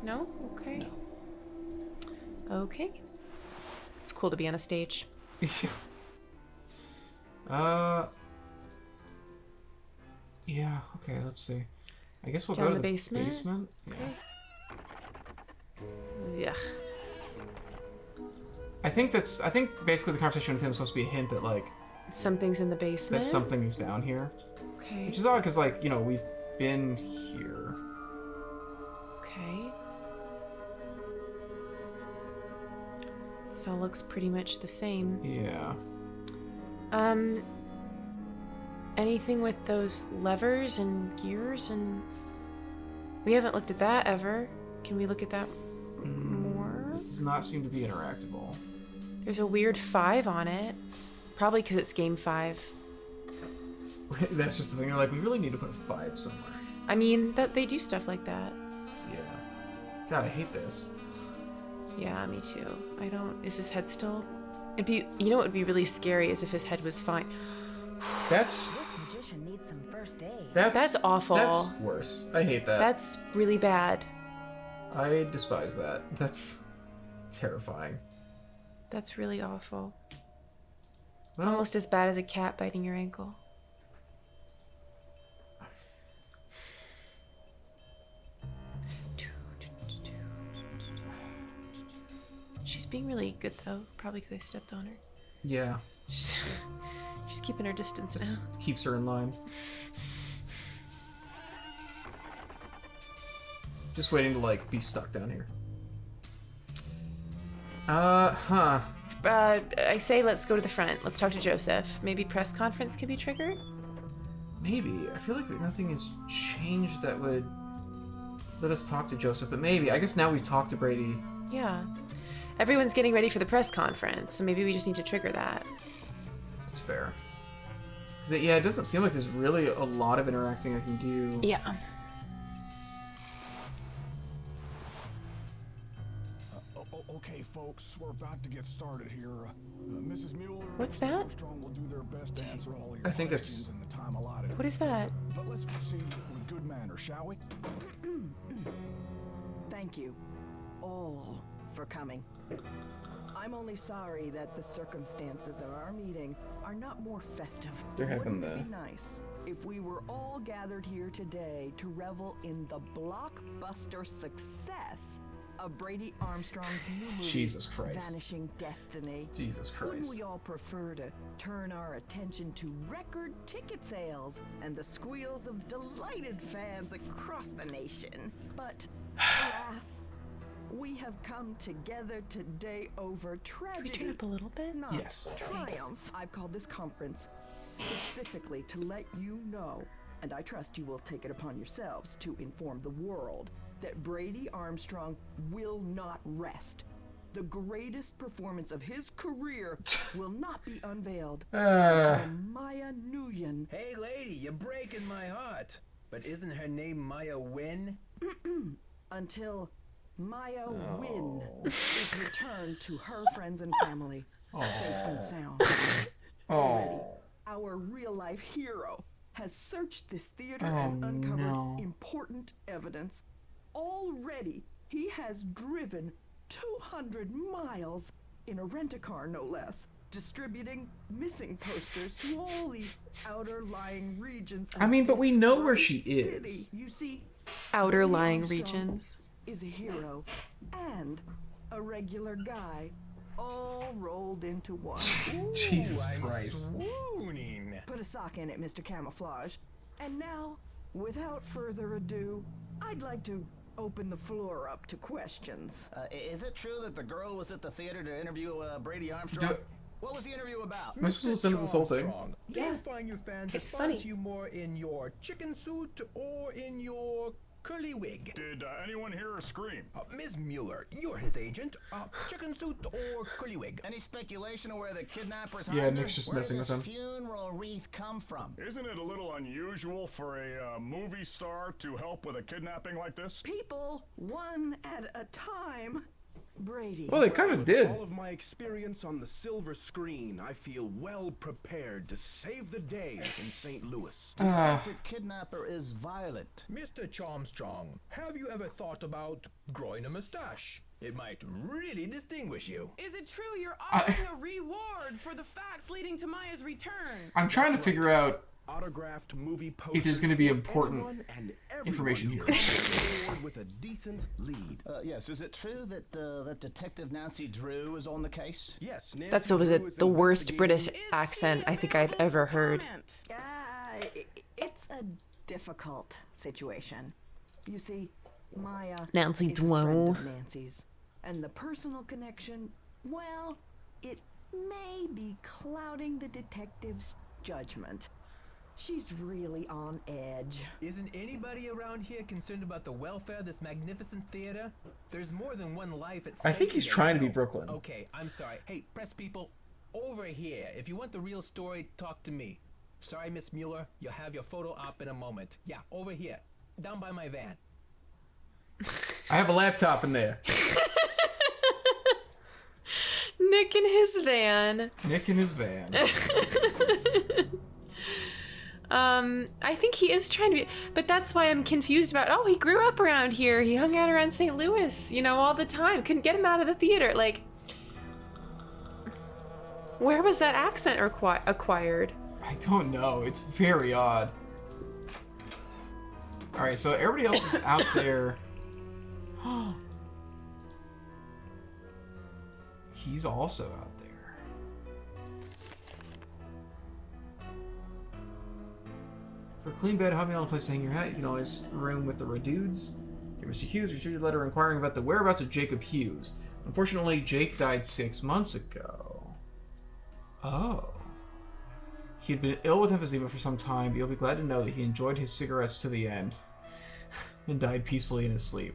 No? Okay. No. Okay. It's cool to be on a stage. Yeah, okay, let's see. I guess we'll Down go to the the basement? basement. Okay. Yeah. I think basically the conversation with him is supposed to be a hint that like Something's in the basement. that something is down here. Okay. Which is odd because like, you know, we've been here. Okay. This all looks pretty much the same. Yeah. Anything with those levers and gears and... We haven't looked at that ever. Can we look at that more? It does not seem to be interactable. There's a weird 5 on it. Probably because it's game 5. That's just the thing. Like, we really need to put a 5 somewhere. I mean, that they do stuff like that. Yeah. God, I hate this. Yeah, me too. I don't... Is his head still... It'd be... You know what would be really scary is if his head was fine. That's... This magician needs some first aid. That's awful. That's worse. I hate that. That's really bad. I despise that. That's terrifying. That's really awful. Well, Almost as bad as a cat biting your ankle. She's being really good though, probably because I stepped on her. yeah. She's keeping her distance now. Just keeps her in line. Just waiting to like be stuck down here. I say let's go to the front. Let's talk to Joseph. Maybe press conference can be triggered? Maybe. I feel like nothing has changed that would let us talk to Joseph, but maybe. I guess now we've talked to Brady. Yeah. Everyone's getting ready for the press conference, so maybe we just need to trigger that. It's fair. 'Cause yeah, it doesn't seem like there's really a lot of interacting I can do. Yeah. Okay, folks, we're about to get started here. Mrs. Mueller, What's that? Armstrong will do their best to answer all your I think questions it's- in the time allotted. What is that? But let's proceed with good manners, shall we? Thank you, all, for coming. I'm only sorry that the circumstances of our meeting are not more festive. They're having Wouldn't it the- be nice if we were all gathered here today to revel in the blockbuster success of Brady Armstrong's new movie, Jesus Christ. Vanishing Destiny? Jesus Wouldn't Christ. we all prefer to turn our attention to record ticket sales and the squeals of delighted fans across the nation? But alas, we have come together today over Can we turn tragedy. up a little bit? Not Yes. triumph. I've called this conference specifically to let you know, and I trust you will take it upon yourselves to inform the world, that Brady Armstrong will not rest. The greatest performance of his career will not be unveiled until Maya Nguyen. Hey, lady, you're breaking my heart. But isn't her name Maya Win? Until Maya Win is returned to her friends and family, safe and sound. Oh. Our real-life hero has searched this theater and uncovered important evidence. Already, he has driven 200 miles in a rent-a-car, no less, distributing missing posters to all these outer-lying regions. I mean, but we of this know where great she city. is. You see, Outer Brady lying Armstrong regions. is a hero and a regular guy, all rolled into one. Jesus I'm Christ. swooning. Put a sock in it, Mr. Camouflage. And now, without further ado, I'd like to open the floor up to questions. Is it true that the girl was at the theater to interview Brady Armstrong? Do- What was the interview about? Am I supposed to listen to this whole thing? Do you find your fans It's respond funny. to you more in your chicken suit or in your curly wig? Did anyone hear her scream? Ms. Mueller, you're his agent. Chicken suit or curly wig? Any speculation of where the kidnappers Yeah, hide her? Nick's just Where messing does with this him. funeral wreath come from? Isn't it a little unusual for a movie star to help with a kidnapping like this? People, one at a time. Brady. Well, they kind of With did. all of my experience on the silver screen, I feel well prepared to save the day in St. Louis. Do you think the kidnapper is violent? Mr. Charmstrong, have you ever thought about growing a mustache? It might really distinguish you. Is it true you're offering a reward for the facts leading to Maya's return? I'm trying to figure out Autographed movie posters. if there's going to be for important anyone and everyone information who here. comes forward with a decent lead. Yes, is it true that that Detective Nancy Drew is on the case? Yes, Nancy That's was Drew it is the worst British investigating- accent I think I've ever heard. It's a difficult situation. You see, Maya Nancy is a friend Drew. of Nancy's, and the personal connection, well, it may be clouding the detective's judgment. She's really on edge. Isn't anybody around here concerned about the welfare of this magnificent theater? There's more than one life at stake. I think he's here, trying to you be know. Brooklyn. Okay, I'm sorry. Hey, press people, over here. If you want the real story, talk to me. Sorry, Miss Mueller. You'll have your photo op in a moment. Yeah, over here. Down by my van. I have a laptop in there. Nick in his van. Nick in his van. I think he is trying to be, but that's why I'm confused about, oh, he grew up around here. He hung out around St. Louis, you know, all the time. Couldn't get him out of the theater. Like, where was that accent acquired? I don't know. It's very odd. Alright, so everybody else is out there. He's also out there. For a clean bed, hobby, all place to hang your hat, you can always room with the Redudes. Dear Mr. Hughes, received a letter inquiring about the whereabouts of Jacob Hughes. Unfortunately, Jake died 6 months ago. Oh. He had been ill with emphysema for some time, but you'll be glad to know that he enjoyed his cigarettes to the end and died peacefully in his sleep.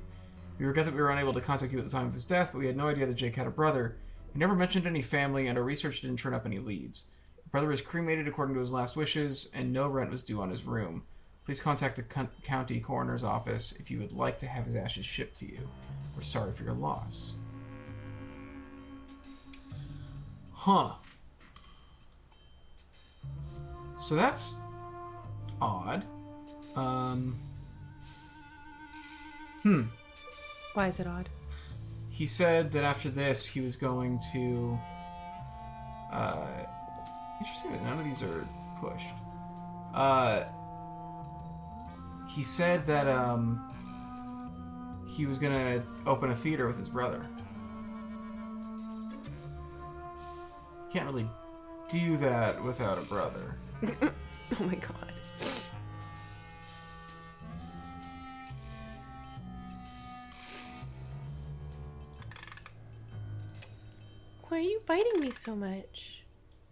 We regret that we were unable to contact you at the time of his death, but we had no idea that Jake had a brother. He never mentioned any family, and our research didn't turn up any leads. Your brother was cremated according to his last wishes, and no rent was due on his room. Please contact the county coroner's office if you would like to have his ashes shipped to you. We're sorry for your loss. Huh. So that's odd. Why is it odd? He said that after this he was going to interesting that none of these are pushed. He said that he was gonna open a theater with his brother. Can't really do that without a brother. Oh my god. Why are you biting me so much?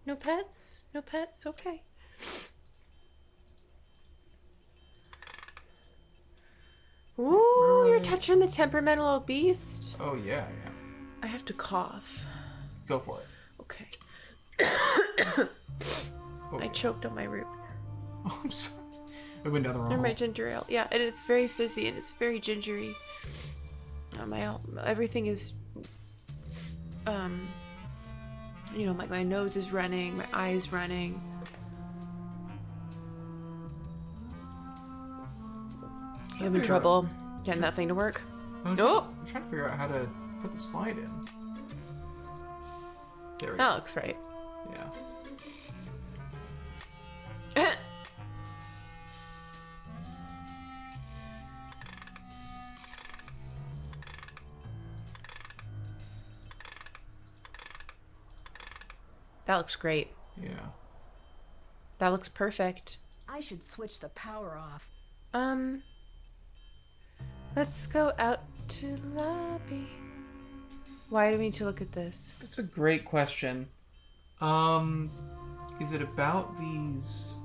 No pets? No pets? Okay. Ooh, you're touching the temperamental beast. Oh, yeah, yeah. I have to cough. Go for it. Okay. Oh. I choked on my root beer. Oh, I'm sorry. I went down the wrong Or my hole. ginger ale. Yeah, and it's very fizzy and it's very gingery. Everything is, you know, my nose is running, my eyes running. You having trouble getting that thing to work? I'm trying to figure out how to put the slide in. There we go. That looks right. Yeah. That looks great. Yeah. That looks perfect. I should switch the power off. Let's go out to the lobby. Why do we need to look at this? That's a great question. Is it about these?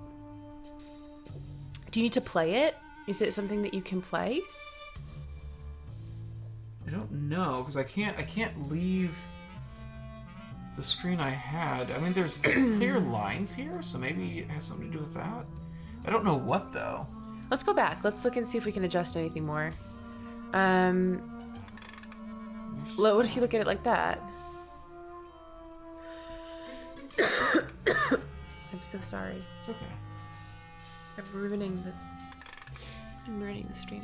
Do you need to play it? Is it something that you can play? I don't know, because I can't leave the screen I had. I mean, there's clear lines here, so maybe it has something to do with that. I don't know what though. Let's go back. Let's look and see if we can adjust anything more. What if you look at it like that? I'm so sorry. It's okay. I'm ruining the stream.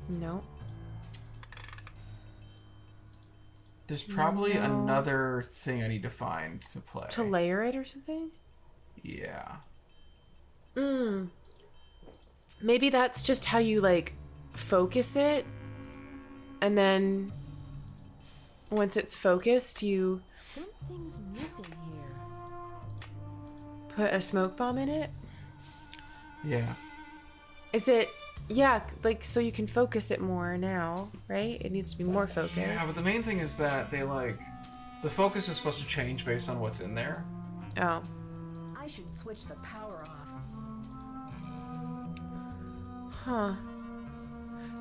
No. There's probably No. another thing I need to find to play. To layer it or something? Yeah. Maybe that's just how you like focus it, and then once it's focused, you Something's missing here. put a smoke bomb in it. Yeah. Is it? Yeah, like so you can focus it more now, right? It needs to be more focused. Yeah, but the main thing is that they the focus is supposed to change based on what's in there. Oh. I should switch the power off. Huh.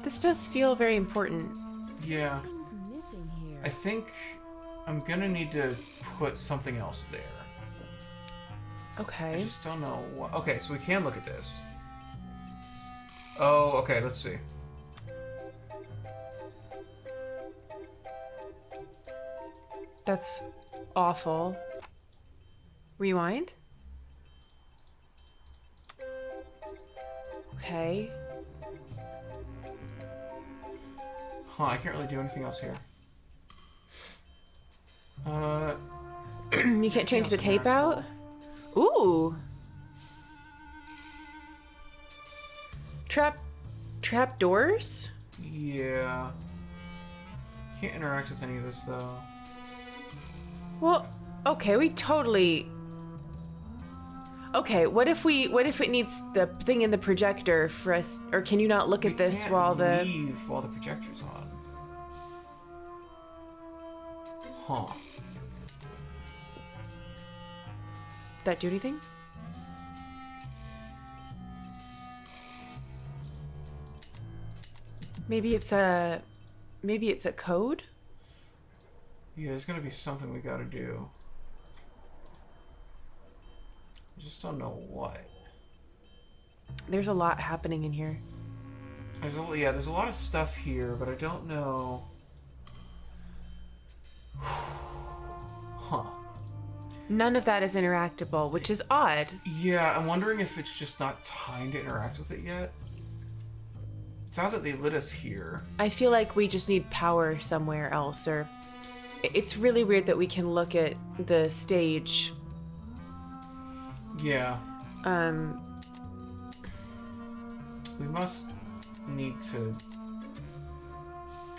This does feel very important. Yeah. Something's missing here. I think I'm gonna need to put something else there. I Okay. just don't know what. Okay, so we can look at this. Oh, okay, let's see. That's awful. Rewind. Okay. Huh, I can't really do anything else here. You can't change the tape out? Ooh. Trap doors? Yeah. Can't interact with any of this though. Well, okay, we totally. Okay, what if it needs the thing in the projector for us, or can you not look at this while the leave while the projector's on? Huh. that do anything? Maybe it's a code? Yeah, there's gonna be something we gotta do. I just don't know what. There's a lot happening in here. There's a lot of stuff here, but I don't know. Huh. None of that is interactable, which is odd. Yeah, I'm wondering if it's just not time to interact with it yet. It's odd that they lit us here. I feel like we just need power somewhere else, or it's really weird that we can look at the stage. Yeah. We must need to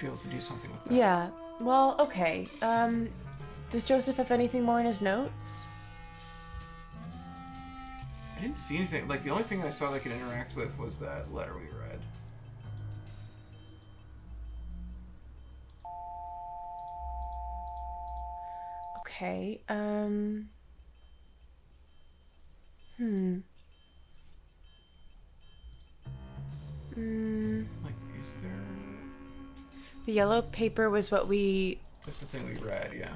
be able to do something with that. Yeah. Well, okay. Does Joseph have anything more in his notes? I didn't see anything. Like, the only thing I saw that I could interact with was that letter we read. Okay. Like, is there... The yellow paper was what we... That's the thing we read, yeah.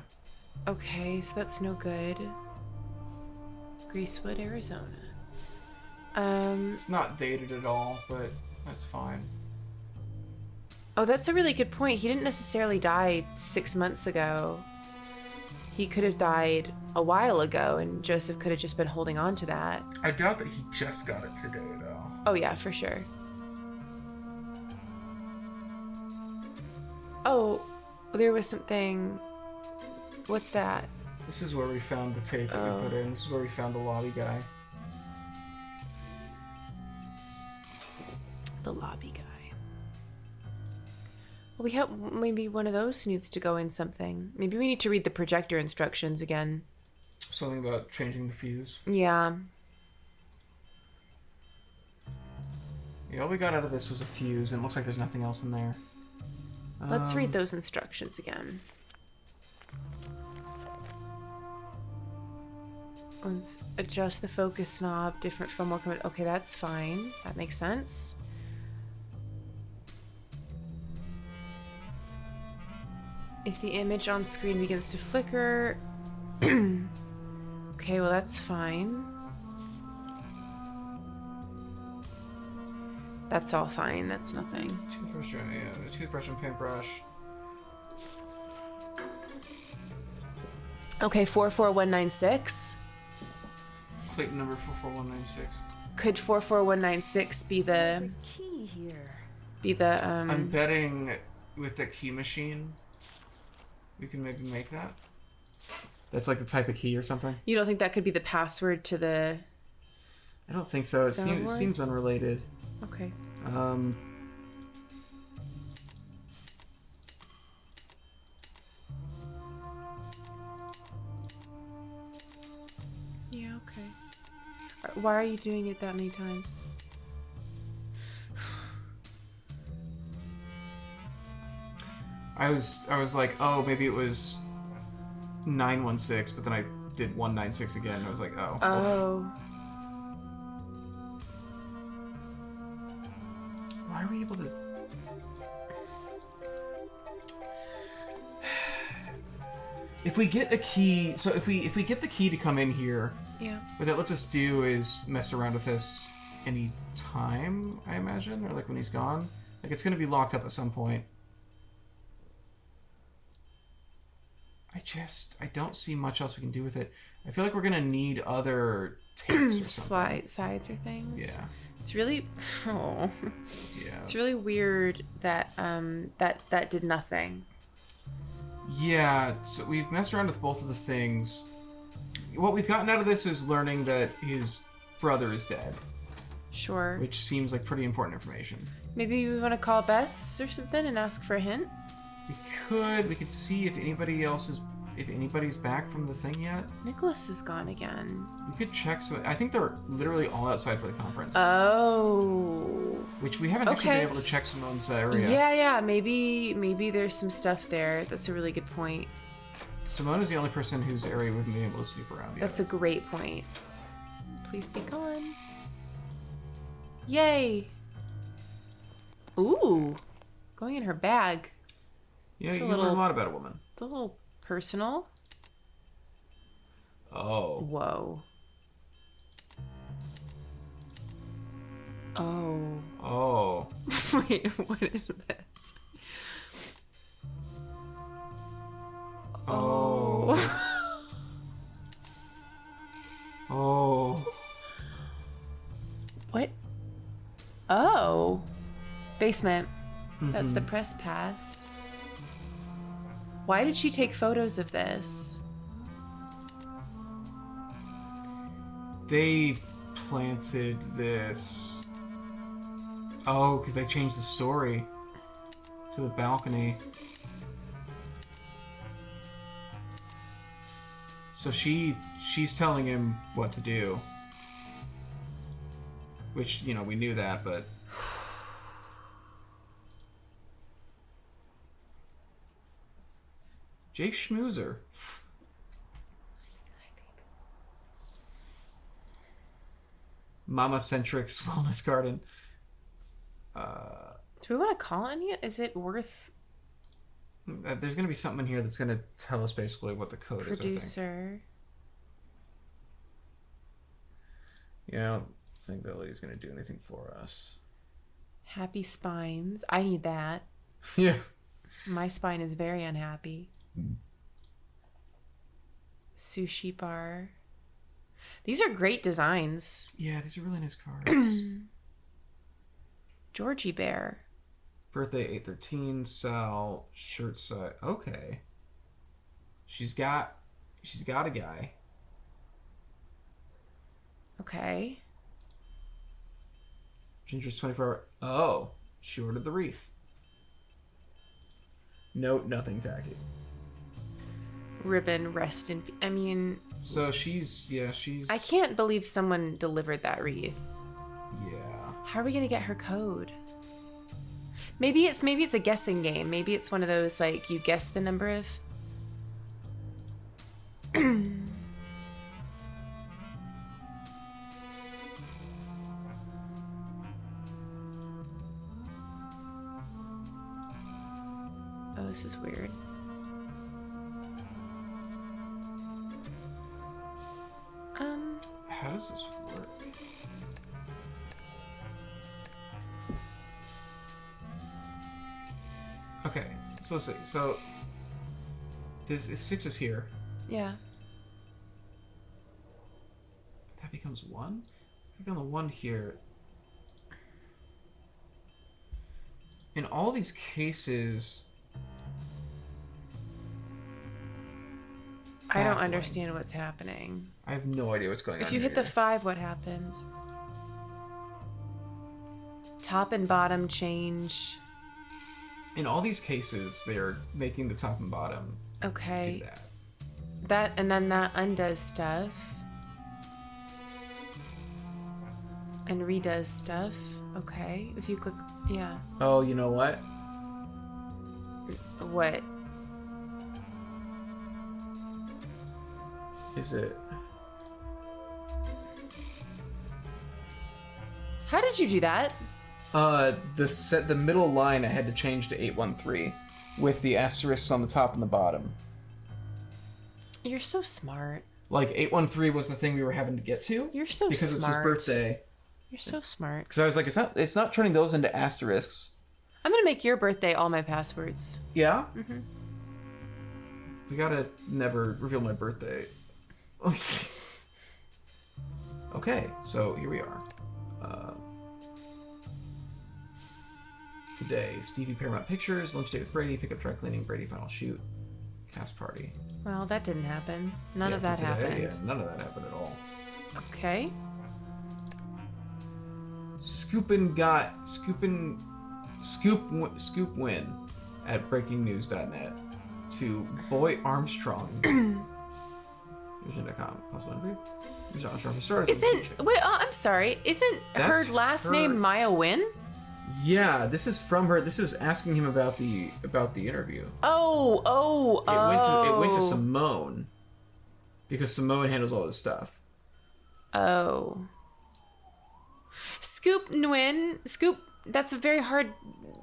Okay, so that's no good. Greasewood, Arizona. It's not dated at all, but that's fine. Oh, that's a really good point. He didn't necessarily die 6 months ago. He could have died a while ago, and Joseph could have just been holding on to that. I doubt that he just got it today, though. Oh, yeah, for sure. Oh, there was something... What's that? This is where we found the tape that we put in. This is where we found the lobby guy. The lobby guy. Well, we have maybe one of those needs to go in something. Maybe we need to read the projector instructions again. Something about changing the fuse. Yeah. Yeah, all we got out of this was a fuse, and it looks like there's nothing else in there. Let's read those instructions again. Let's adjust the focus knob. Different film will come in. Okay, that's fine. That makes sense. If the image on screen begins to flicker... Okay, well that's fine. That's all fine. That's nothing. Toothbrush, yeah, toothbrush and paintbrush. Okay, 44196. Plate number 44196. Could 44196 be the Key here. be the I'm betting with the key machine we can maybe make that. That's like the type of key or something. You don't think that could be the password to the... I don't think so. It seems unrelated. Okay. Yeah, okay. Why are you doing it that many times? I was like, oh, maybe it was 916, but then I did 196 again, and I was like, oh. Oh. Why are we able to... If we get a key, so if we get the key to come in here, Yeah. what that lets us do is mess around with this any time, I imagine, or like when he's gone. Like it's gonna be locked up at some point. I don't see much else we can do with it. I feel like we're gonna need other tapes or something. Sides or things. Yeah. It's really, oh, Yeah. it's really weird that that did nothing. Yeah, so we've messed around with both of the things. What we've gotten out of this is learning that his brother is dead. Sure. Which seems like pretty important information. Maybe we want to call Bess or something and ask for a hint. We could see if anybody's back from the thing yet. Nicholas is gone again. We could check some. I think they're literally all outside for the conference. Oh. Which we haven't actually been able to check Simone's area. Yeah. Maybe there's some stuff there. That's a really good point. Simone is the only person whose area we've been able to snoop around yet. That's a great point. Please be gone. Yay. Ooh. Going in her bag. Yeah, It's you learn a lot about a woman. It's a little personal. Oh. Whoa. Oh. Oh. Wait, what is this? Oh. Oh. What? Oh. Basement. That's the Mhm. press pass. Why did she take photos of this? They planted this. Oh, because they changed the story to the balcony. So she's telling him what to do. Which, you know, we knew that, but... Jake Schmoozer. Mama Centric's Wellness Garden. Do we want to call on you? Is it worth... There's going to be something in here that's going to tell us basically what the code is, I think. Producer. Yeah, I don't think that lady's going to do anything for us. Happy spines. I need that. Yeah. My spine is very unhappy. Sushi bar. These are great designs. Yeah, these are really nice cards. Georgie Bear. Birthday 813, Sal, shirt size. Okay. She's got a guy. Okay. Ginger's 24 hour. Oh, she ordered the wreath. Note, nothing tacky. Ribbon, rest in... I mean... So she's... I can't believe someone delivered that wreath. Yeah. How are we gonna get her code? Maybe it's a guessing game. Maybe it's one of those, like, you guess the number of... Oh, this is weird. How does this work? Okay, so let's see. So this, if 6 is here, Yeah. that becomes 1. Click on the 1 here. In all these cases, I don't understand what's happening. I have no idea what's going on. If you hit the here. 5, what happens? Top and bottom change. In all these cases, they're making the top and bottom Okay. do that. That and then that undoes stuff. And redoes stuff. Okay. If you click, yeah. Oh, you know what? What? Is it? How did you do that? The middle line I had to change to 813 with the asterisks on the top and the bottom. You're so smart. Like 813 was the thing we were having to get to. You're so because smart. it's his birthday. You're so smart. Because I was like, it's not turning those into asterisks. I'm gonna make your birthday all my passwords. Yeah. Mm-hmm. We gotta never reveal my birthday. Okay, so here we are. Today, Stevie Paramount Pictures, lunch date with Brady, pickup dry cleaning, Brady final shoot, cast party. Well, that didn't happen. None of for that today, happened. Yeah, none of that happened at all. Okay. Scoop win at breakingnews.net to Boy Armstrong. Vision.com. Possible interview. Vision Armstrong for starters. I'm sorry. Isn't her That's last name Maya Win? Yeah, this is from her. This is asking him about the interview. It went to Simone because Simone handles all this stuff. Oh. Scoop Nguyen. Scoop, that's a very hard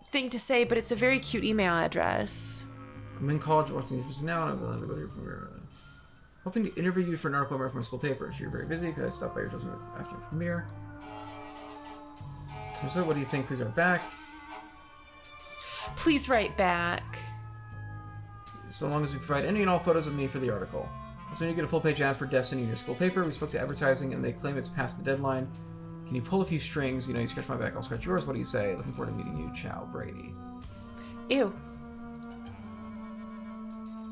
thing to say, but it's a very cute email address. I'm in college watching news now, and I'm going to go here from here. Hoping to interview you for an article from a school paper. So you're very busy because I stopped by your dozen after the premiere. So what do you think? Please write back. Please write back. So long as we provide any and all photos of me for the article. So when you get a full-page ad for Destiny in your school paper, we spoke to advertising and they claim it's past the deadline. Can you pull a few strings? You scratch my back, I'll scratch yours. What do you say? Looking forward to meeting you. Ciao, Brady. Ew.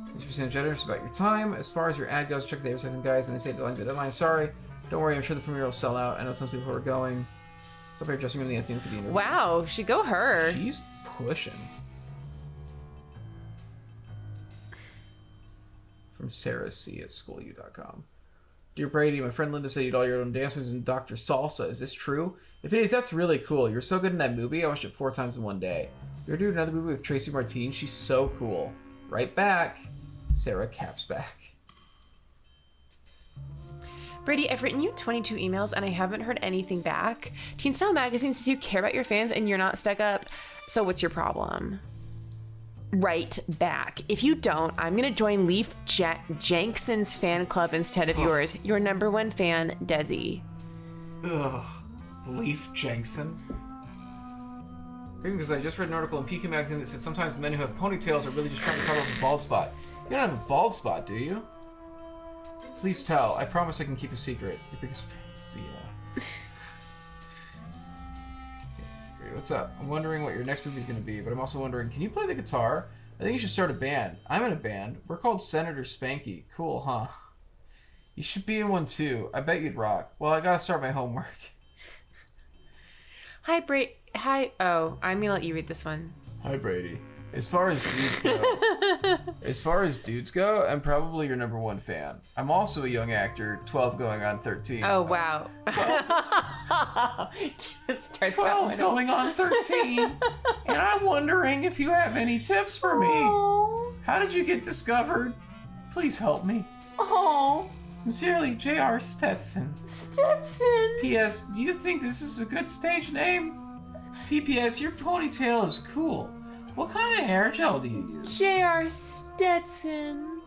Thanks for being generous about your time. As far as your ad goes, check the advertising guys and they say deadline's a deadline. Sorry. Don't worry, I'm sure the premiere will sell out. I know some people are going. Stop by your dressing room in the afternoon for the interview. Wow, she go her. She's pushing. From Sarah C at schoolu.com. Dear Brady, my friend Linda said you did all your own dance moves in Dr. Salsa. Is this true? If it is, that's really cool. You're so good in that movie. I watched it 4 times in one day. You're doing another movie with Tracy Martin. She's so cool. Right back. Sarah Capsback. Brady, I've written you 22 emails and I haven't heard anything back. Teen Style Magazine says you care about your fans and you're not stuck up. So what's your problem? Right back. If you don't, I'm going to join Leif Jenkson's fan club instead of yours. Your number one fan, Desi. Ugh. Leif Jenkson? Maybe because I just read an article in PK Magazine that said sometimes men who have ponytails are really just trying to cover up a bald spot. You don't have a bald spot, do you? Please tell. I promise I can keep a secret. Your biggest fan, Sia. What's up? I'm wondering what your next movie is going to be, but I'm also wondering, can you play the guitar? I think you should start a band. I'm in a band. We're called Senator Spanky. Cool, huh? You should be in one too. I bet you'd rock. Well, I gotta start my homework. Hi, Brady. Hi. Oh, I'm going to let you read this one. Hi, Brady. As far as dudes go, I'm probably your number one fan. I'm also a young actor, 12 going on 13. Oh, wow. Just 12 going on 13. And I'm wondering if you have any tips for me. Aww. How did you get discovered? Please help me. Oh. Sincerely, J.R. Stetson. Stetson. P.S. Do you think this is a good stage name? P.P.S. Your ponytail is cool. What kind of hair gel do you use? J.R. Stetson.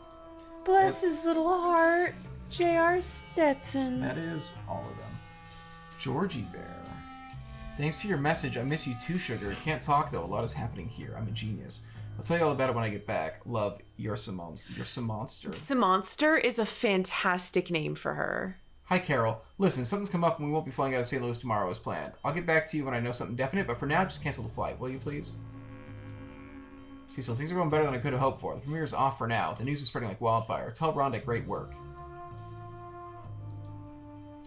Bless his little heart. J.R. Stetson. That is all of them. Georgie Bear. Thanks for your message. I miss you too, Sugar. Can't talk though. A lot is happening here. I'm a genius. I'll tell you all about it when I get back. Love, your Simonster. Simonster is a fantastic name for her. Hi, Carol. Listen, something's come up and we won't be flying out of St. Louis tomorrow as planned. I'll get back to you when I know something definite, but for now, just cancel the flight, will you please? Cecil, things are going better than I could have hoped for. The premiere's off for now. The news is spreading like wildfire. Tell Rhonda great work.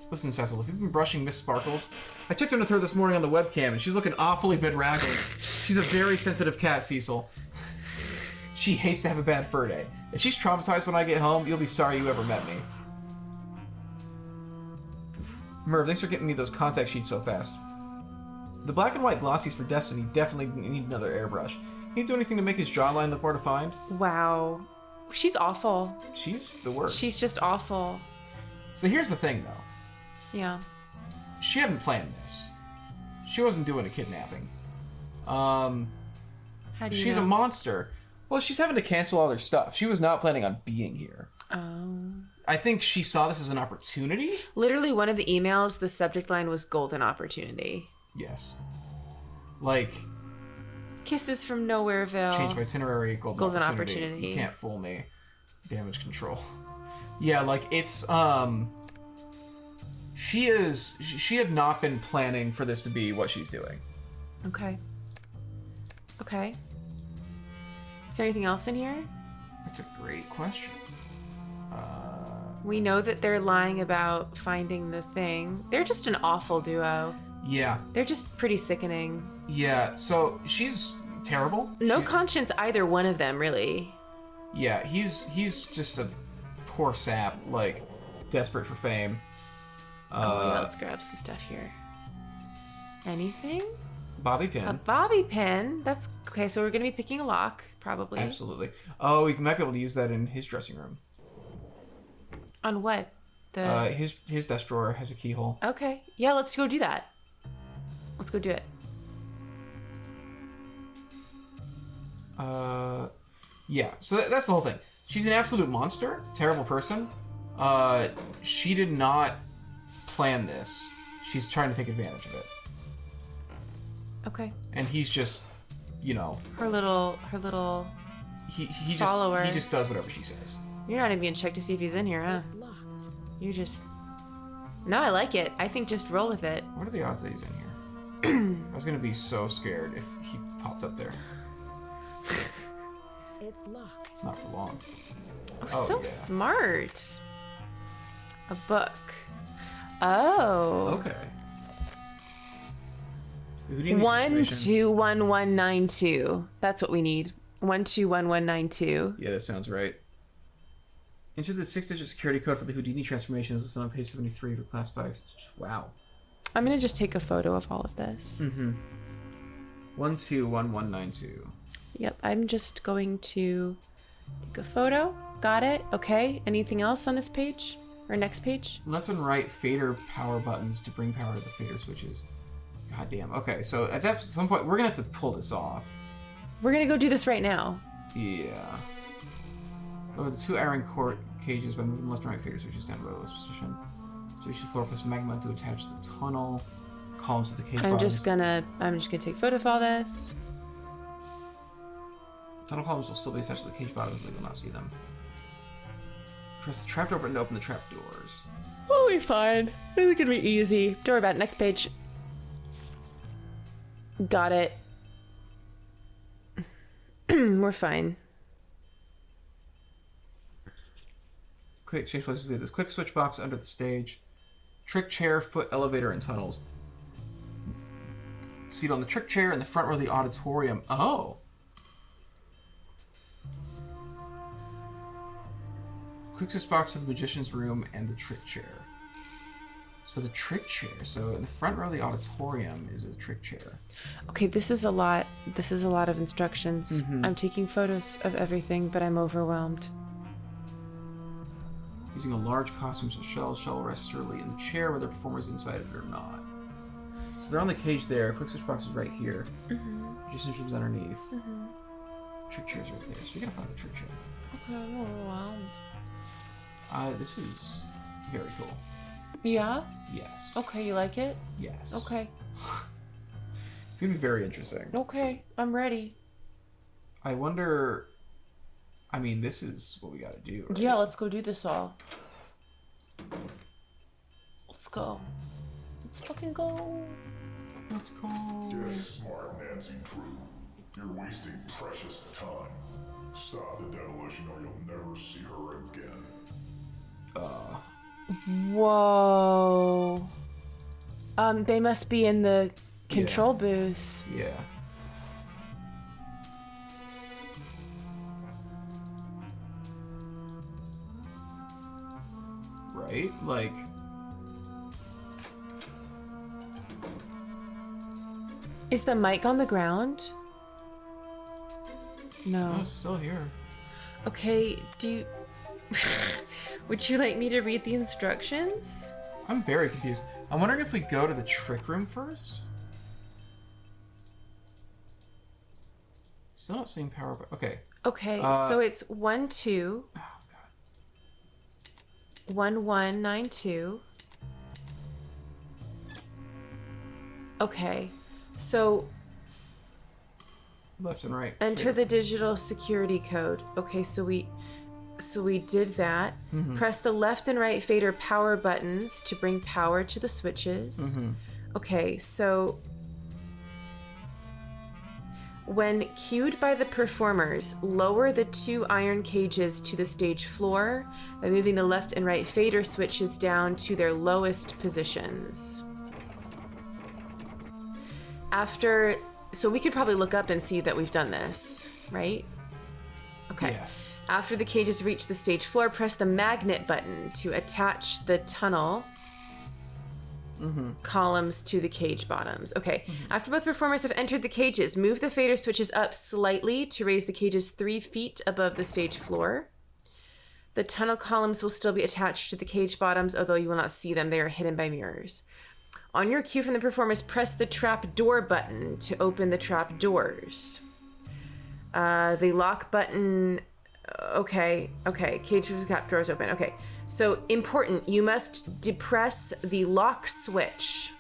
Listen, Cecil, if you've been brushing Miss Sparkles, I checked in with her this morning on the webcam, and she's looking awfully bedraggled. She's a very sensitive cat, Cecil. She hates to have a bad fur day. If she's traumatized when I get home, you'll be sorry you ever met me. Merv, thanks for getting me those contact sheets so fast. The black and white glossies for Destiny definitely need another airbrush. Can you do anything to make his jawline look more defined? Wow. She's awful. She's the worst. She's just awful. So here's the thing, though. Yeah. She hadn't planned this. She wasn't doing a kidnapping. How do you She's know? a monster. Well, she's having to cancel all her stuff. She was not planning on being here. Oh. I think she saw this as an opportunity. Literally, one of the emails, the subject line was golden opportunity. Yes. Like... Kisses from Nowhereville. Change my itinerary, golden opportunity. You can't fool me. Damage control. Yeah, like, it's, She had not been planning for this to be what she's doing. Okay. Okay. Is there anything else in here? That's a great question. We know that they're lying about finding the thing. They're just an awful duo. Yeah. They're just pretty sickening. Yeah, so she's terrible. No conscience either one of them, really. Yeah, he's just a poor sap, like, desperate for fame. Yeah, let's grab some stuff here. Anything? Bobby pin. A bobby pin. That's okay. So we're gonna be picking a lock, probably. Absolutely. Oh, we might be able to use that in his dressing room. On what? His desk drawer has a keyhole. Okay. Yeah, let's go do that. Let's go do it. Yeah. So that's the whole thing. She's an absolute monster. Terrible person. She did not plan this. She's trying to take advantage of it. Okay. And he's just, you know. Her little he follower. He just does whatever she says. You're not even gonna check to see if he's in here, huh? You're just... No, I like it. I think just roll with it. What are the odds that he's in here? I was gonna be so scared if he popped up there. It's locked. It's not for long. Oh, so yeah. Smart. A book. Oh. Okay. 121192. That's what we need. 121192. Yeah, that sounds right. Enter the 6-digit security code for the Houdini transformation is listed on page 73 for class 5. Wow. I'm gonna just take a photo of all of this. Mm-hmm. 121192. Yep, I'm just going to take a photo. Got it. Okay. Anything else on this page? Or next page? Left and right fader power buttons to bring power to the fader switches. God damn. Okay, so at some point, we're going to have to pull this off. We're going to go do this right now. Yeah. Over the 2 iron core cages by moving left and right fader switches down to the lowest position. Switch the floor plus magma to attach the tunnel. Columns to the cage I'm bottoms. just gonna take photo of all this. Tunnel columns will still be attached to the cage bottoms, they will not see them. Press the trapdoor button to open the trapdoors. We'll be fine. It's gonna be easy. Don't worry about it. Next page. Got it. We're fine. Quick change places with this quick switch box under the stage. Trick chair, foot elevator, and tunnels. Seat on the trick chair in the front row of the auditorium. Oh! Quick switch box to the magician's room and the trick chair. So the trick chair. So in the front row of the auditorium is a trick chair. Okay, this is a lot. This is a lot of instructions. Mhm. I'm taking photos of everything, but I'm overwhelmed. Using a large costume so shell will rest securely in the chair whether the performer's inside it or not. So they're on the cage there. Quick switch box is right here. Magician's room's underneath. Trick chair's right there. So we gotta find the trick chair. Okay, I'm overwhelmed. This is very cool. Yeah? Yes. Okay, you like it? Yes. Okay. It's gonna be very interesting. Okay, I'm ready. I wonder... I mean, this is what we gotta do, right? Yeah, let's go do this all. Let's go. Let's fucking go. Let's go. Get smart, Nancy Drew. You're wasting precious time. Stop the demolition or you'll never see her again. Whoa. They must be in the control booth. Yeah. Right? Like... Is the mic on the ground? No. Oh, it's still here. Okay, do you... Would you like me to read the instructions? I'm very confused. I'm wondering if we go to the trick room first? Still not seeing power... Okay. Okay, so it's 1 2 1192. Okay, so left and right. enter the digital security code. Okay, so we did that. Press the left and right fader power buttons to bring power to the switches. Okay, so when cued by the performers, lower the 2 iron cages to the stage floor by moving the left and right fader switches down to their lowest positions. So we could probably look up and see that we've done this, right? Okay. Yes. After the cages reach the stage floor, press the magnet button to attach the tunnel columns to the cage bottoms. Okay. After both performers have entered the cages, move the fader switches up slightly to raise the cages 3 feet above the stage floor. The tunnel columns will still be attached to the cage bottoms, although you will not see them. They are hidden by mirrors. On your cue from the performers, press the trap door button to open the trap doors. The lock button... Okay. Cage with cap doors open. Okay. So, important. You must depress the lock switch.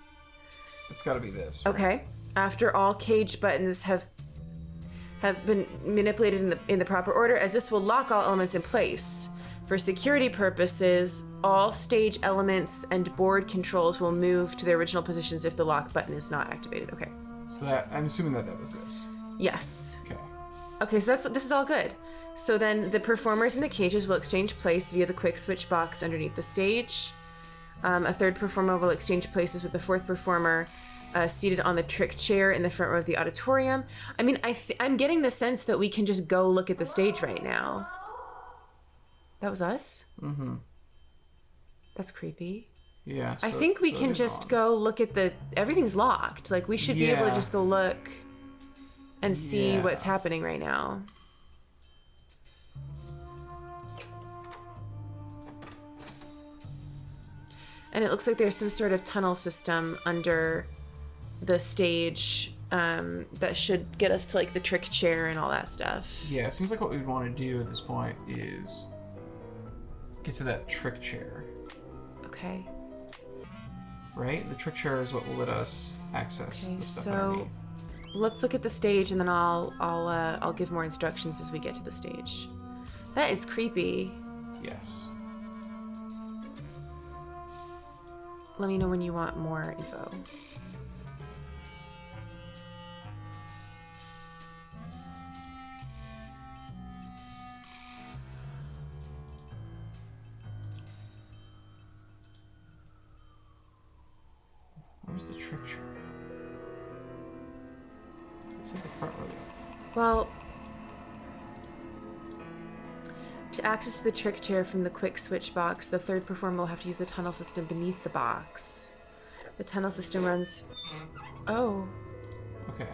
It's gotta be this. Right? Okay. After all cage buttons have been manipulated in the proper order, as this will lock all elements in place. For security purposes, all stage elements and board controls will move to their original positions if the lock button is not activated. Okay. So that... I'm assuming that was this. Yes. Okay. Okay, so this is all good. So then the performers in the cages will exchange place via the quick switch box underneath the stage. A third performer will exchange places with the fourth performer seated on the trick chair in the front row of the auditorium. I mean, I'm getting the sense that we can just go look at the stage right now. That was us? That's creepy. Yeah. I think we can just go look at everything's locked. Like, we should be able to just go look and see what's happening right now. And it looks like there's some sort of tunnel system under the stage that should get us to like the trick chair and all that stuff. Yeah, it seems like what we'd want to do at this point is get to that trick chair. Okay. Right? The trick chair is what will let us access the stuff underneath. Let's look at the stage, and then I'll give more instructions as we get to the stage. That is creepy. Yes. Let me know when you want more info. Where's the trick chair? It's at the front row. Well, to access the trick chair from the quick switch box, the third performer will have to use the tunnel system beneath the box. The tunnel system runs... Oh. Okay.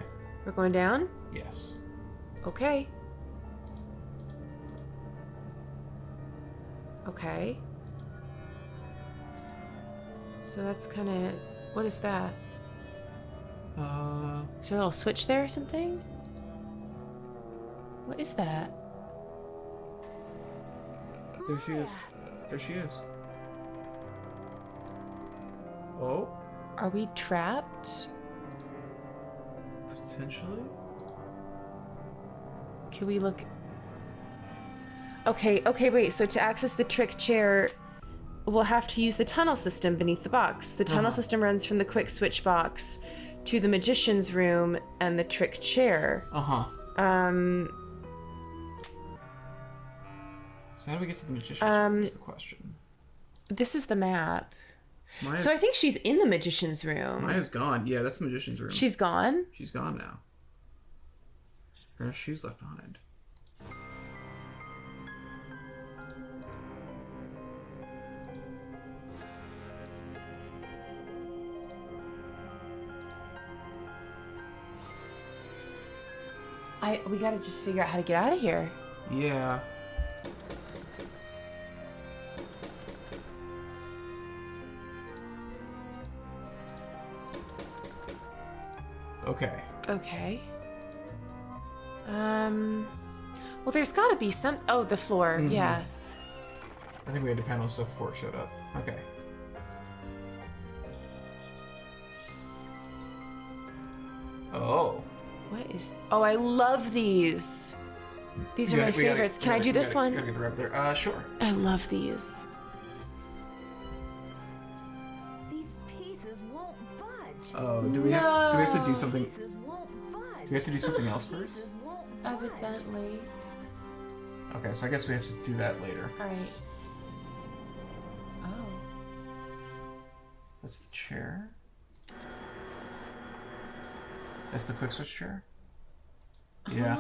We're going down? Yes. Okay. Okay. So that's kind of... What is that? Is there a little switch there or something? What is that? There she is. There she is. Oh? Are we trapped? Potentially? Can we look... Okay, wait. So to access the trick chair, we'll have to use the tunnel system beneath the box. The tunnel system runs from the quick switch box to the magician's room and the trick chair. So how do we get to the magician's room is the question. This is the map. Maya's, so I think she's in the magician's room. Maya's gone. Yeah, that's the magician's room. She's gone? She's gone now. Her shoes left behind. We gotta just figure out how to get out of here. Yeah. Okay. Okay. Well, there's gotta be some... Oh, the floor. Mm-hmm. Yeah. I think we had to panel stuff before it showed up. Okay. Oh. What is... Oh, I love these. These are my favorites. Can I do this one? Gotta get the rub there. Sure. I love these. These pieces won't budge. Oh, do we have to do something? Pieces won't budge. Do we have to do something else first? Pieces won't budge. Evidently. Okay, so I guess we have to do that later. Alright. Oh. That's the chair. That's the quick switch chair? Yeah.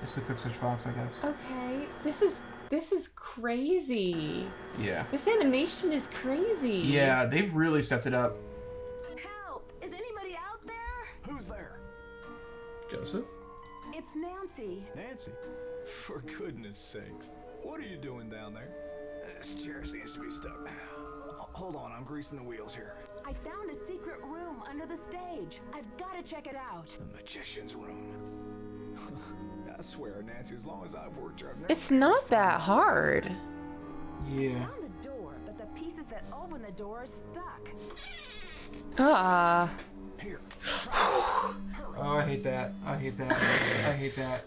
It's the quick switch box, I guess. Okay. This is crazy. Yeah. This animation is crazy. Yeah, they've really stepped it up. Help! Is anybody out there? Who's there? Joseph? It's Nancy. Nancy? For goodness sakes. What are you doing down there? This chair seems to be stuck. Hold on, I'm greasing the wheels here. I found a secret room under the stage. I've got to check it out. The magician's room. I swear, Nancy, as long as I've worked here, I've never... It's not that hard. Yeah. I found the door, but the pieces that open the door are stuck. Here. Oh, I hate that. I hate that. I hate that.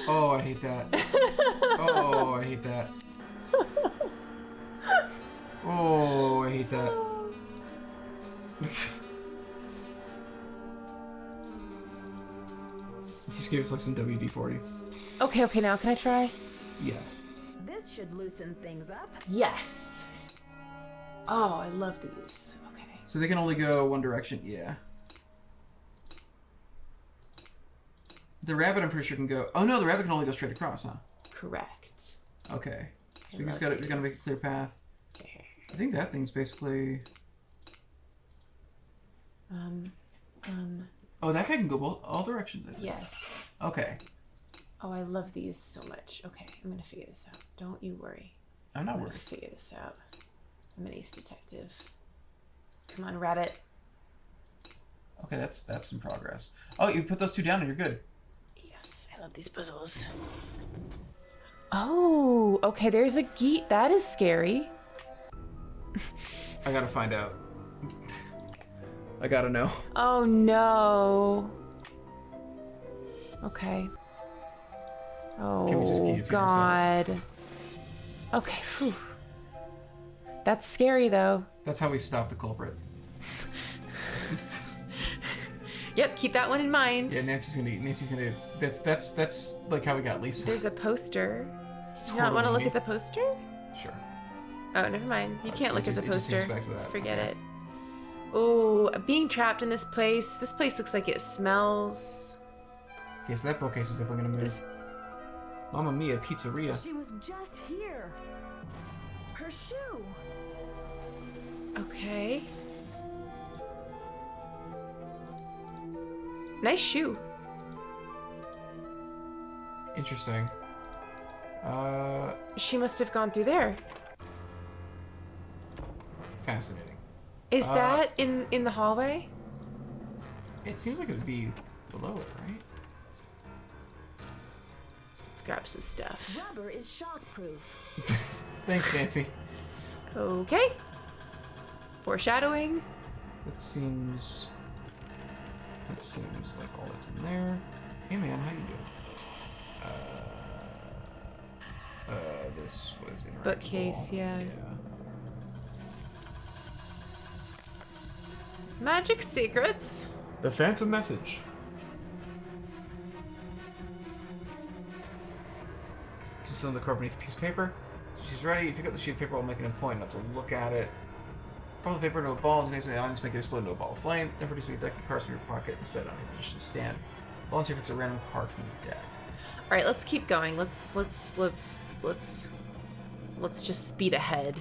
Oh, I hate that. Oh, I hate that. Oh, I hate that. He just gave us like some WD-40. Okay, now can I try? Yes. This should loosen things up. Yes. Oh, I love these. Okay. So they can only go one direction? Yeah. The rabbit, I'm pretty sure, can go... Oh no, the rabbit can only go straight across, huh? Correct. Okay. So we just gotta make a clear path. I think that thing's basically... Oh, that guy can go all directions, I think. Yes. Okay. Oh, I love these so much. Okay, I'm gonna figure this out. Don't you worry. I'm not gonna worried. figure this out. I'm an ace detective. Come on, rabbit. Okay, that's some progress. Oh, you put those two down and you're good. Yes, I love these puzzles. Oh, okay, there's a geet. That is scary. I gotta find out. I gotta know. Oh no. Okay. Can we just Oh guillotine God. Okay. Whew. That's scary though. That's how we stop the culprit. Yep, keep that one in mind. Yeah, Nancy's gonna. That's like how we got Lisa. There's a poster. Did you not want to look at the poster? Sure. Oh, never mind. You can't look at the It just poster. takes us back to that. Forget it. Oh, being trapped in this place. This place looks like it smells. Okay, so that bookcase is definitely gonna move. Mamma Mia, pizzeria. She was just here. Her shoe. Okay. Nice shoe. Interesting. She must have gone through there. Fascinating. Is that in the hallway? It seems like it would be below it, right? Let's grab some stuff. Rubber is shockproof. Thanks, Nancy. Okay. Foreshadowing. That seems like all that's in there. Hey man, how you doing? This was in Bookcase, yeah. Magic secrets. The Phantom Message. Just on the card beneath a piece of paper. She's ready. If you pick up the sheet of paper while making a point, not to look at it. Roll the paper into a ball, and the audience make it explode into a ball of flame. Then producing a deck of cards from your pocket and set it on your position stand. Volunteer picks a random card from the deck. All right, let's keep going. Let's just speed ahead.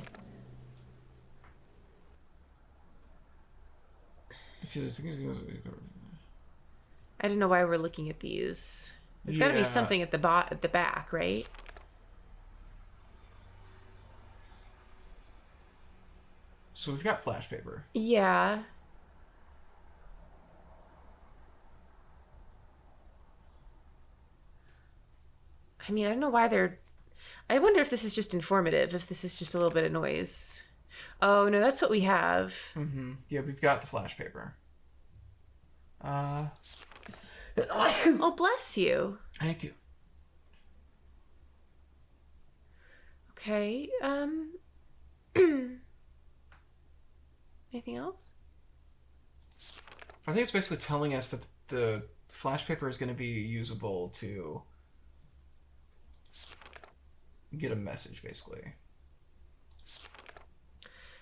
I don't know why we're looking at these. There's got to be something at the back, right? So we've got flash paper. Yeah. I mean, I don't know why they're... I wonder if this is just informative, if this is just a little bit of noise. Oh, no, that's what we have. Mm-hmm. Yeah, we've got the flash paper. Oh, bless you. Thank you. Okay, anything else? I think it's basically telling us that the flash paper is going to be usable to get a message, basically.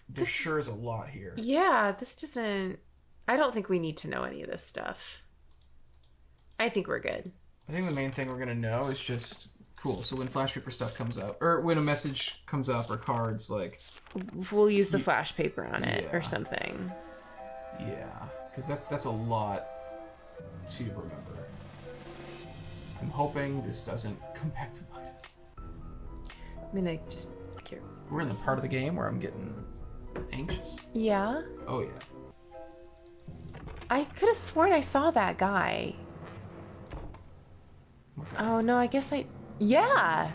There sure is a lot here. Yeah, this doesn't... I don't think we need to know any of this stuff. I think we're good. I think the main thing we're going to know is just... Cool, so when flash paper stuff comes up, or when a message comes up, or cards, like... We'll use the flash paper on it, or something. Yeah, because that's a lot to remember. I'm hoping this doesn't come back to bite us. I'm gonna just... We're in the part of the game where I'm getting anxious. Yeah? Oh, yeah. I could have sworn I saw that guy. Okay. Oh, no, I guess I... Yeah!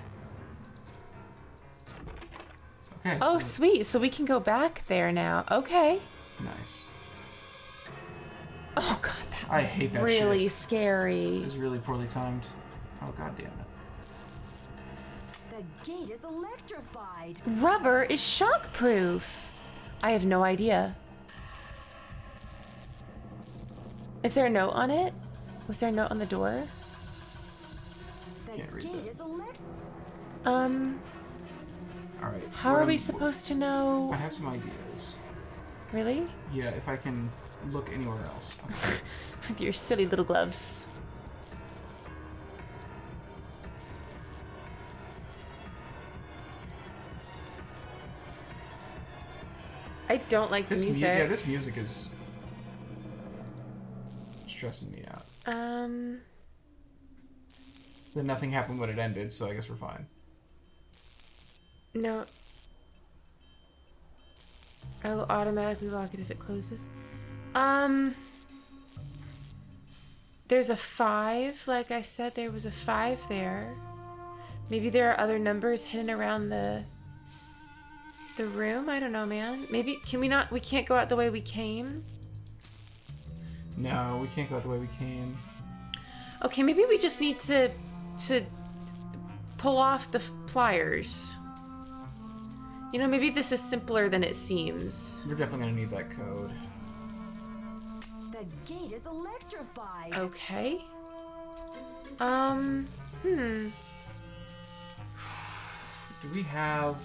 Okay. Oh, so... sweet. So we can go back there now. Okay. Nice. Oh, God, that I was hate that really shit. scary. It was really poorly timed. Oh, God damn it. The gate is electrified. Rubber is shockproof. I have no idea. Is there a note on it? Was there a note on the door? The Can't read gate that. is electrified. Alright. How are we supposed to know? I have some ideas. Really? Yeah, if I can look anywhere else. Okay. With your silly little gloves. I don't like the music. Yeah, this music is stressing me out. Then nothing happened when it ended, so I guess we're fine. No. I will automatically lock it if it closes. There's a 5. Like I said, there was a 5 there. Maybe there are other numbers hidden around the room. I don't know, man. Maybe we can't go out the way we came. No, we can't go out the way we came. Okay, maybe we just need to pull off the pliers. You know, maybe this is simpler than it seems. We're definitely gonna need that code. The gate is electrified. Okay. Do we have...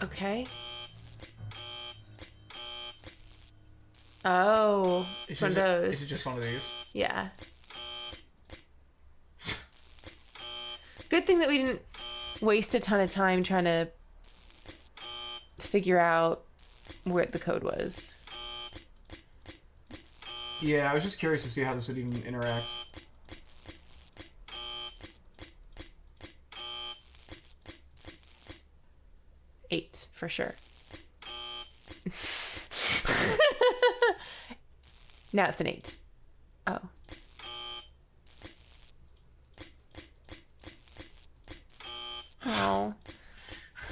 Okay. Oh, it's one of those. Is it just one of these? Yeah. Good thing that we didn't waste a ton of time trying to figure out where the code was. Yeah, I was just curious to see how this would even interact. Eight, for sure. Now it's an 8. Oh. Oh.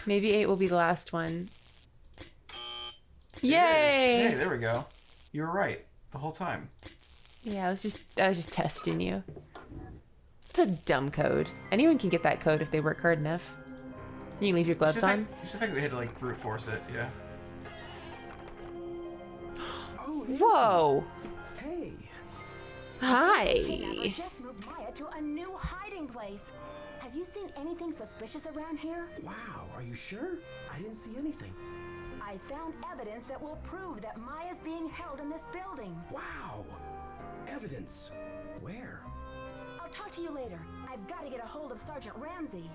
Maybe 8 will be the last one. Yay! Hey, there we go. You were right the whole time. Yeah, I was just testing you. It's a dumb code. Anyone can get that code if they work hard enough. You can leave your gloves on. Just the fact that we had to like brute force it, yeah. Oh, Whoa! Hey. Hi. I just moved Maya to a new hiding place. Have you seen anything suspicious around here? Wow, are you sure? I didn't see anything. I found evidence that will prove that Maya's being held in this building. Wow. Evidence. Where? I'll talk to you later. I've got to get a hold of Sergeant Ramsey.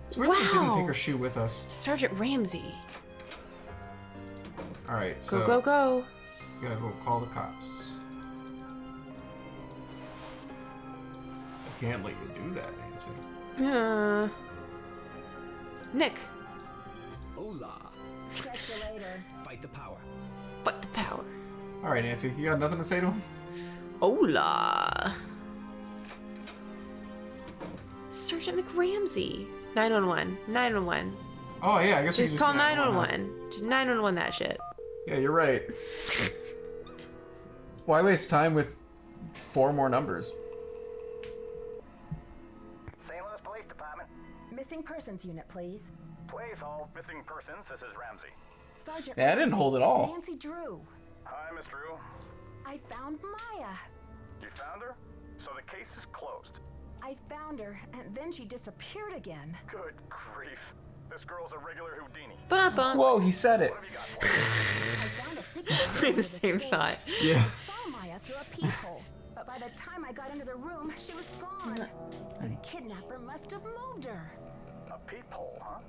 It's weird that we didn't take our shoe with us. Sergeant Ramsey. Alright, so... Go. We gotta go call the cops. I can't let you do that, Nancy. Nick. Hola. Catch you later. Fight the power. But the power. Alright, Nancy, you got nothing to say to him? Hola. Sergeant McRamsey. 911. 911. Oh, yeah, I guess we Just just call did that one, huh? 911. Just 911 that shit. Yeah, you're right. Why waste time with 4 more numbers? St. Louis Police Department. Missing persons unit, please. Please hold missing persons. This is Ramsey. Sergeant Yeah, I didn't hold it all. Nancy Drew. Hi, Miss Drew. I found Maya. You found her? So the case is closed. I found her, and then she disappeared again. Good grief. This girl's a regular Houdini. Ba-bum. Whoa, he said it. I found a secret The same thought. Yeah. I saw Maya through a peephole, but by the time I got into the room, she was gone. The kidnapper must have moved her. A peephole, huh?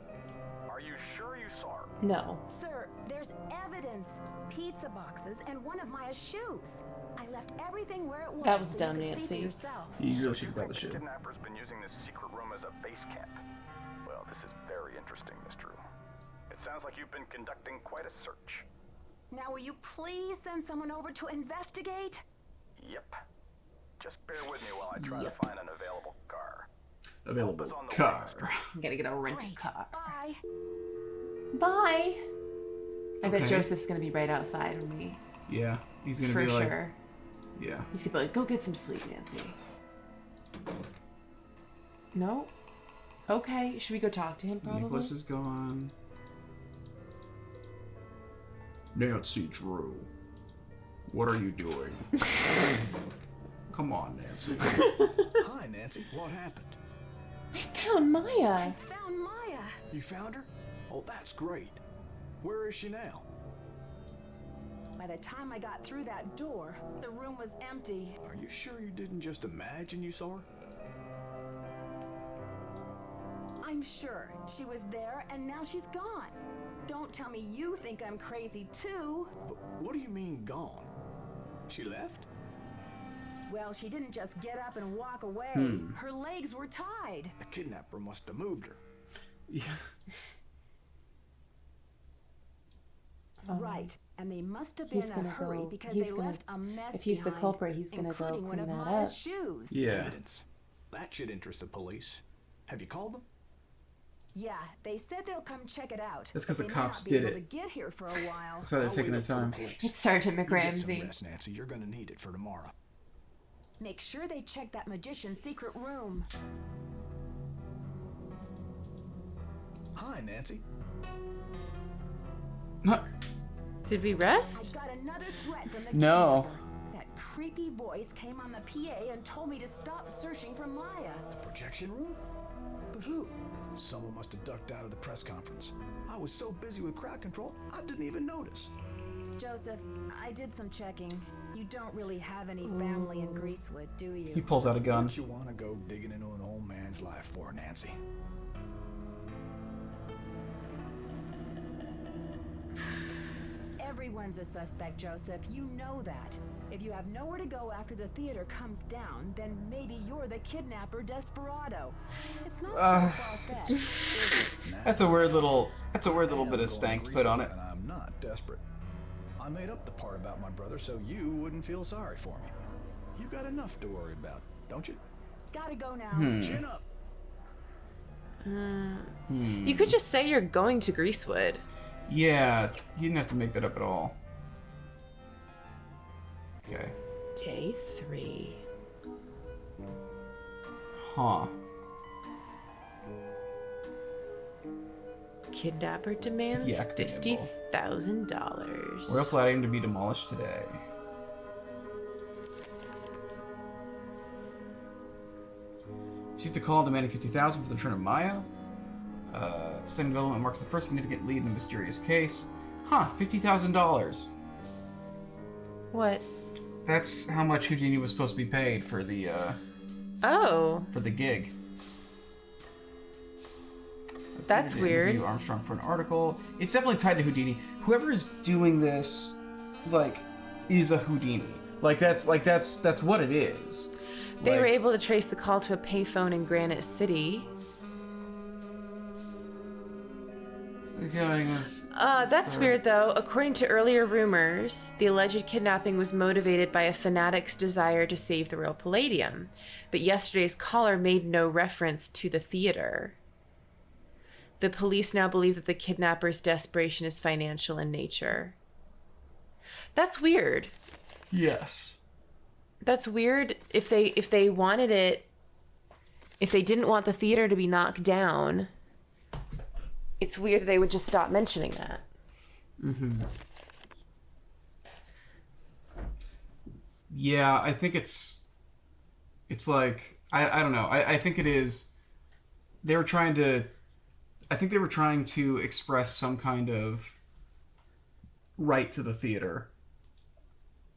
Are you sure you saw her? No. Sir, there's evidence. Pizza boxes and one of Maya's shoes. I left everything where it was. That was so dumb, you could see for Nancy. yourself. You really should have brought the The shoe. kidnapper's been using this secret room as a base camp. Well, this is very interesting, Miss Drew. It sounds like you've been conducting quite a search. Now, will you please send someone over to investigate? Yep. Just bear with me while I try to find an available car. Available Help is on the car. way, I'm gonna get a rental Great. car. Bye. Bye. I bet Okay. Joseph's gonna be right outside when we. Yeah, he's gonna For be like... sure. Yeah. He's gonna be like, go get some sleep, Nancy. No? Okay, should we go talk to him probably? Nicholas is gone. Nancy Drew, what are you doing? Come on, Nancy. Hi, Nancy. What happened? I found Maya. Found Maya. You found her? Oh, that's great. Where is she now? By the time I got through that door, the room was empty. Are you sure you didn't just imagine you saw her? I'm sure she was there and now she's gone. Don't tell me you think I'm crazy too. But what do you mean gone? She left? Well, she didn't just get up and walk away. Her legs were tied. The kidnapper must have moved her. Yeah. Right, and they must have been in a hurry because they left a mess If he's the behind, culprit, he's gonna go including one clean of that Maya's up. shoes. Yeah. Evidence. That should interest the police. Have you called them? Yeah, they said they'll come check it out. That's 'cause but the they may cops not be did able it. To get here for a while. That's why they're I'll taking their wait for the time. police. It's Sergeant You get some McRamsey. rest, Nancy. You're gonna need it for tomorrow. Make sure they check that magician's secret room. Hi, Nancy. Did we I rest? got another threat from the No. kidnapper. That creepy voice came on the PA and told me to stop searching for Maya. The projection room? But who? Someone must have ducked out of the press conference. I was so busy with crowd control, I didn't even notice. Joseph, I did some checking. You don't really have any family in Greasewood, do you? He pulls out a gun. What you want to go digging into an old man's life for, Nancy? Everyone's a suspect, Joseph. You know that. If you have nowhere to go after the theater comes down, then maybe you're the kidnapper desperado. It's not so far-fetched. That's a weird little bit of stank to put on it. And I'm not desperate. I made up the part about my brother so you wouldn't feel sorry for me. You got enough to worry about, don't you? Gotta go now. Chin up. You could just say you're going to Greasewood. Yeah, you didn't have to make that up at all. Okay. Day 3. Huh. Kidnapper demands Yeah, it could be $50,000. Royal Palladium to be demolished today. She's to call demanding $50,000 for the return of Maya. Standing development marks the first significant lead in the mysterious case. Huh, $50,000. What? That's how much Houdini was supposed to be paid for the for the gig. That's weird. Interview Armstrong for an article. It's definitely tied to Houdini. Whoever is doing this, like, is a Houdini. That's what it is. They were able to trace the call to a payphone in Granite City. That's weird, though. According to earlier rumors, the alleged kidnapping was motivated by a fanatic's desire to save the Royal Palladium. But yesterday's caller made no reference to the theater. The police now believe that the kidnapper's desperation is financial in nature. That's weird. Yes. That's weird if they wanted it, if they didn't want the theater to be knocked down. It's weird that they would just stop mentioning that. Mm-hmm. Yeah, I think it's like, I don't know. I think it is, I think they were trying to express some kind of right to the theater.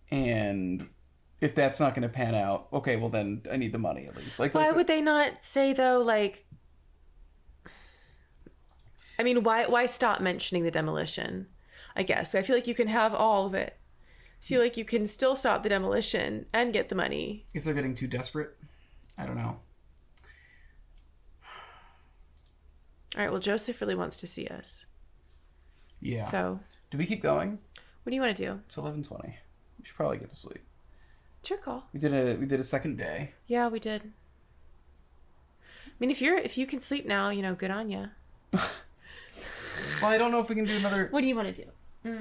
And if that's not going to pan out, okay, well then I need the money at least. Why would they not say, though, like, I mean, why stop mentioning the demolition? I guess. I feel like you can have all of it. I feel like you can still stop the demolition and get the money. If they're getting too desperate? I don't know. All right, well, Joseph really wants to see us. Yeah. So. Do we keep going? What do you want to do? It's 11:20. We should probably get to sleep. It's your call. We did a second day. Yeah, we did. I mean, if you can sleep now, good on you. Well, I don't know if we can do another. What do you want to do?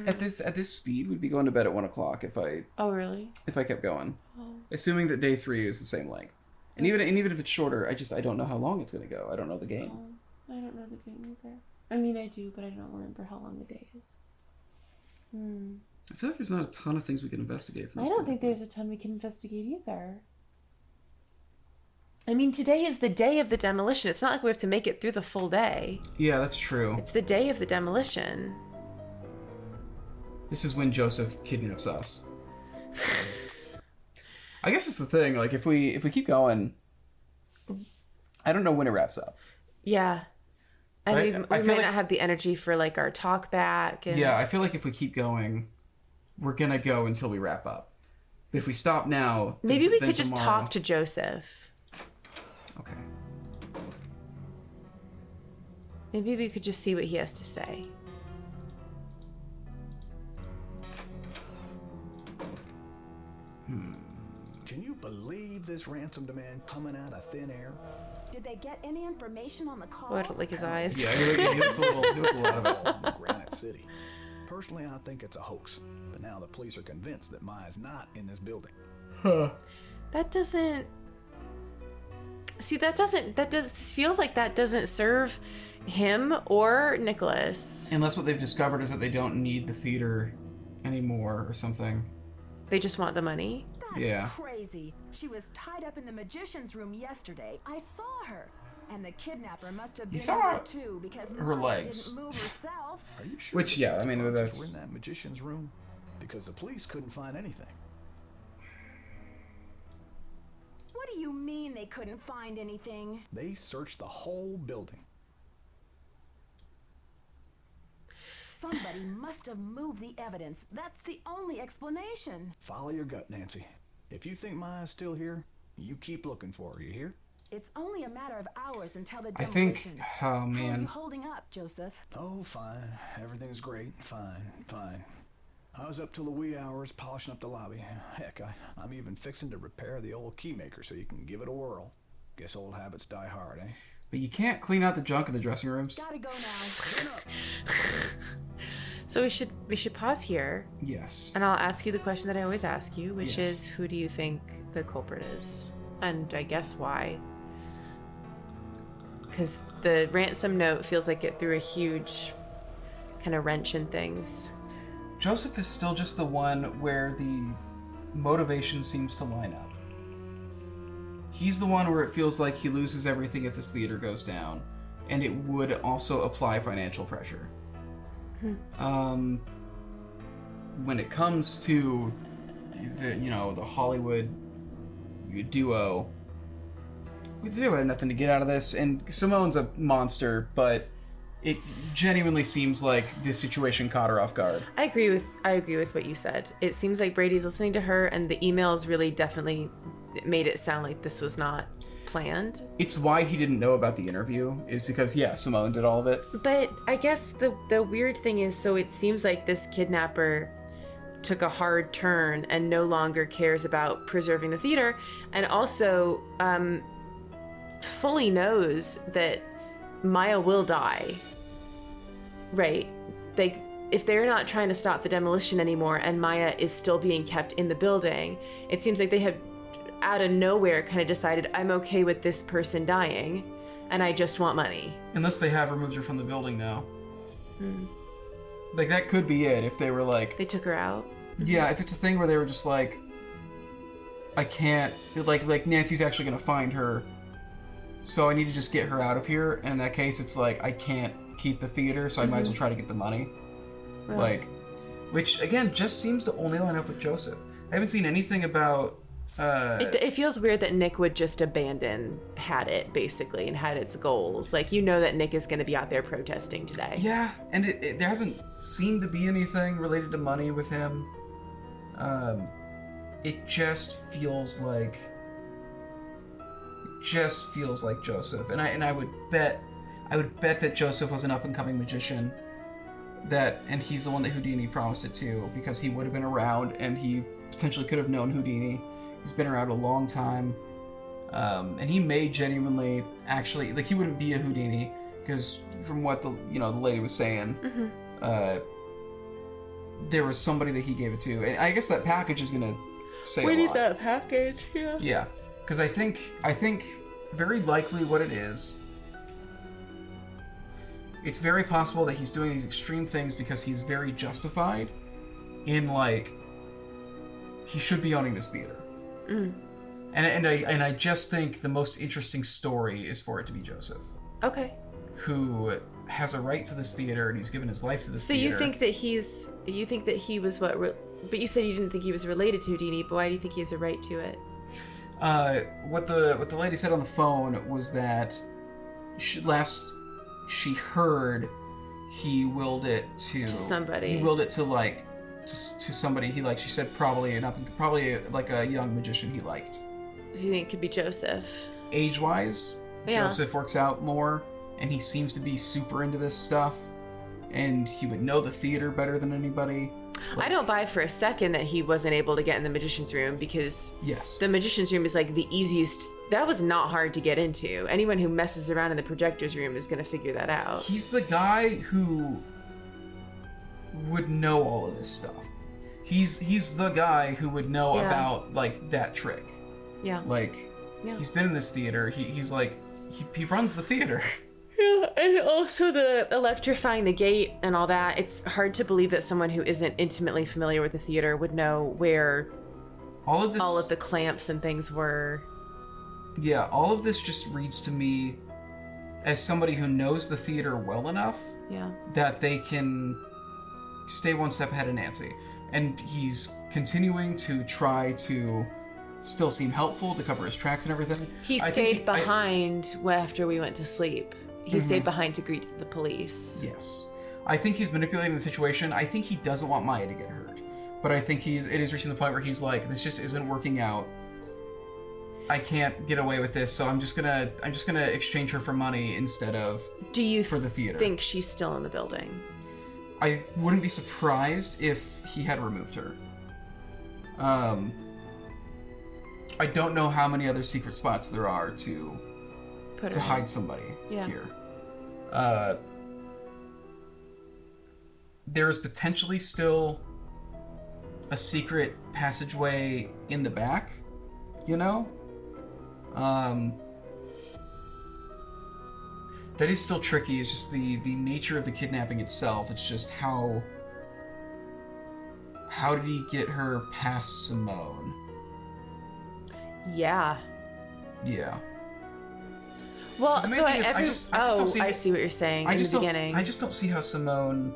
At this speed, we'd be going to bed at 1 o'clock if I. Oh, really? If I kept going. Oh. Assuming that day 3 is the same length, and even if it's shorter, I don't know how long it's gonna go. I don't know the game. Oh, I don't know the game either. I mean, I do, but I don't remember how long the day is. I feel like there's not a ton of things we can investigate from I this don't point. think there's a ton we can investigate either. I mean, today is the day of the demolition. It's not like we have to make it through the full day. Yeah, that's true. It's the day of the demolition. This is when Joseph kidnaps us. I guess it's the thing. Like, if we keep going, I don't know when it wraps up. Yeah. And we I feel might like- not have the energy for, like, our talk back. And... Yeah, I feel like if we keep going, we're gonna go until we wrap up. If we stop now, Maybe we then could just tomorrow- talk to Joseph. Okay. Maybe we could just see what he has to say. Can you believe this ransom demand coming out of thin air? Did they get any information on the call? Oh, I don't like his eyes. Yeah, he looks a little out of it. Granite City. Personally, I think it's a hoax. But now the police are convinced that Maya's not in this building. That doesn't... See, feels like that doesn't serve him or Nicholas. Unless what they've discovered is that they don't need the theater anymore or something. They just want the money? That's crazy. She was tied up in the magician's room yesterday. I saw her. And the kidnapper must have been saw there too because her Maya legs. didn't move herself. Are you sure? Which, yeah, I mean, We're that's... in that magician's room because the police couldn't find anything. What do you mean they couldn't find anything? They searched the whole building. Somebody must have moved the evidence. That's the only explanation. Follow your gut, Nancy. If you think Maya's still here, you keep looking for her, you hear? It's only a matter of hours until the I demolition. think... Oh, How are you man. holding up, Joseph? Oh, fine. Everything's great. Fine. I was up till the wee hours polishing up the lobby. Heck, I'm even fixing to repair the old keymaker so you can give it a whirl. Guess old habits die hard, eh? But you can't clean out the junk in the dressing rooms. Gotta go now. So we should pause here. Yes. And I'll ask you the question that I always ask you, which Yes. is, who do you think the culprit is? And I guess why? Because the ransom note feels like it threw a huge kind of wrench in things. Joseph is still just the one where the motivation seems to line up. He's the one where it feels like he loses everything if this theater goes down, and it would also apply financial pressure. When it comes to the Hollywood duo, they would have nothing to get out of this, and Simone's a monster, but it genuinely seems like this situation caught her off guard. I agree with what you said. It seems like Brady's listening to her, and the emails really definitely made it sound like this was not planned. It's why he didn't know about the interview, is because, Simone did all of it. But I guess the weird thing is, so it seems like this kidnapper took a hard turn and no longer cares about preserving the theater, and also fully knows that Maya will die. Right? If they're not trying to stop the demolition anymore and Maya is still being kept in the building, it seems like they have out of nowhere kind of decided, I'm okay with this person dying and I just want money. Unless they have removed her from the building now. Like, that could be it, if they were like... They took her out? Yeah, if it's a thing where they were just like, I can't... Like Nancy's actually gonna find her, so I need to just get her out of here, and in that case, it's like, I can't keep the theater, so I might as well try to get the money. Right. Like, which, again, just seems to only line up with Joseph. I haven't seen anything about... It feels weird that Nick would just abandon Had It, basically, and had its goals. Like, you know that Nick is going to be out there protesting today. Yeah, and there hasn't seemed to be anything related to money with him. It just feels like Joseph, and I would bet that Joseph was an up and coming magician. And he's the one that Houdini promised it to, because he would have been around and he potentially could have known Houdini. He's been around a long time, and he may genuinely actually, like, he wouldn't be a Houdini, because from what the lady was saying, there was somebody that he gave it to, and I guess that package is gonna say a lot. We need that package, yeah. Yeah, because I think very likely what it is, it's very possible that he's doing these extreme things because he's very justified in, like, he should be owning this theater. And I just think the most interesting story is for it to be Joseph. Okay. Who has a right to this theater, and he's given his life to this theater. So you think that he was what? But you said you didn't think he was related to Houdini. But why do you think he has a right to it? What the lady said on the phone was that she heard he willed it to somebody. He willed it to, like, to somebody he liked. She said probably like a young magician he liked. Do you think it could be Joseph? Age-wise, Yeah. Joseph works out more, and he seems to be super into this stuff, and he would know the theater better than anybody. I don't buy for a second that he wasn't able to get in the magician's room, because Yes. the magician's room is like the easiest. That was not hard to get into. Anyone who messes around in the projector's room is going to figure that out. He's the guy who would know all of this stuff. He's the guy who would know Yeah. about like that trick. Yeah. Like Yeah. he's been in this theater. He's like he runs the theater. Yeah, and also the electrifying the gate and all that. It's hard to believe that someone who isn't intimately familiar with the theater would know where all of the clamps and things were. Yeah, all of this just reads to me as somebody who knows the theater well enough Yeah. that they can stay one step ahead of Nancy. And he's continuing to try to still seem helpful, to cover his tracks and everything. He I think stayed behind after we went to sleep. He Mhm. stayed behind to greet the police. Yes. I think he's manipulating the situation. I think he doesn't want Maya to get hurt. But I think it is reaching the point where he's like, this just isn't working out. I can't get away with this, so I'm just gonna exchange her for money instead of Do you for the theater. think she's still in the building? I wouldn't be surprised if he had removed her. I don't know how many other secret spots there are to Put her in. hide somebody Yeah. here. There's potentially still a secret passageway in the back, you know? That is still tricky. It's just the nature of the kidnapping itself. It's just how did he get her past Simone? Yeah. Yeah. Well, The main so thing is, I just don't see I it- see what you're saying I in just the don't- beginning. I just don't see how Simone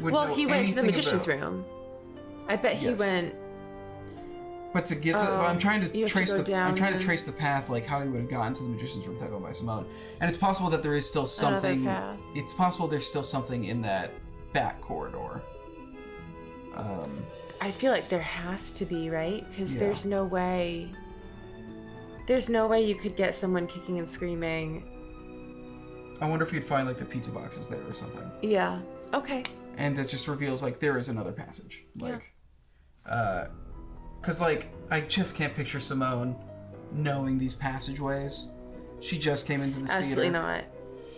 would Well, know he went to the anything magician's about- room. I bet he Yes. went. But to get to, I'm trying you to have to trace go the, I'm down trying to the- trace the path, like how he would have gotten to the magician's room without going by Simone. And it's possible that there is still something. path. It's possible there's still something in that back corridor. I feel like there has to be, right? Because Yeah. there's no way. There's no way you could get someone kicking and screaming. I wonder if you'd find like the pizza boxes there or something. Yeah. Okay. And it just reveals like there is another passage. Like, because like I just can't picture Simone knowing these passageways. She just came into this Absolutely theater. not.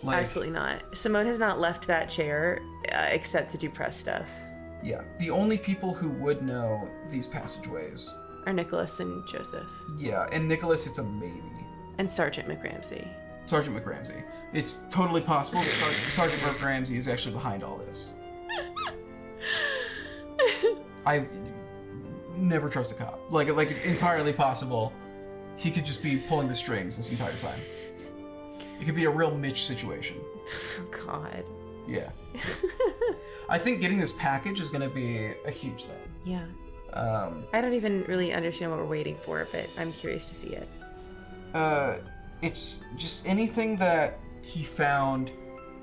Like- Absolutely not. Simone has not left that chair except to do press stuff. Yeah, the only people who would know these passageways. Are Nicholas and Joseph. Yeah, and Nicholas, it's a maybe. And Sergeant McRamsey. Sergeant McRamsey. It's totally possible that Sergeant McRamsey is actually behind all this. I never trust a cop. Like entirely possible. He could just be pulling the strings this entire time. It could be a real Mitch situation. Oh, God. Yeah. I think getting this package is going to be a huge thing. Yeah. I don't even really understand what we're waiting for, but I'm curious to see it. It's just anything that he found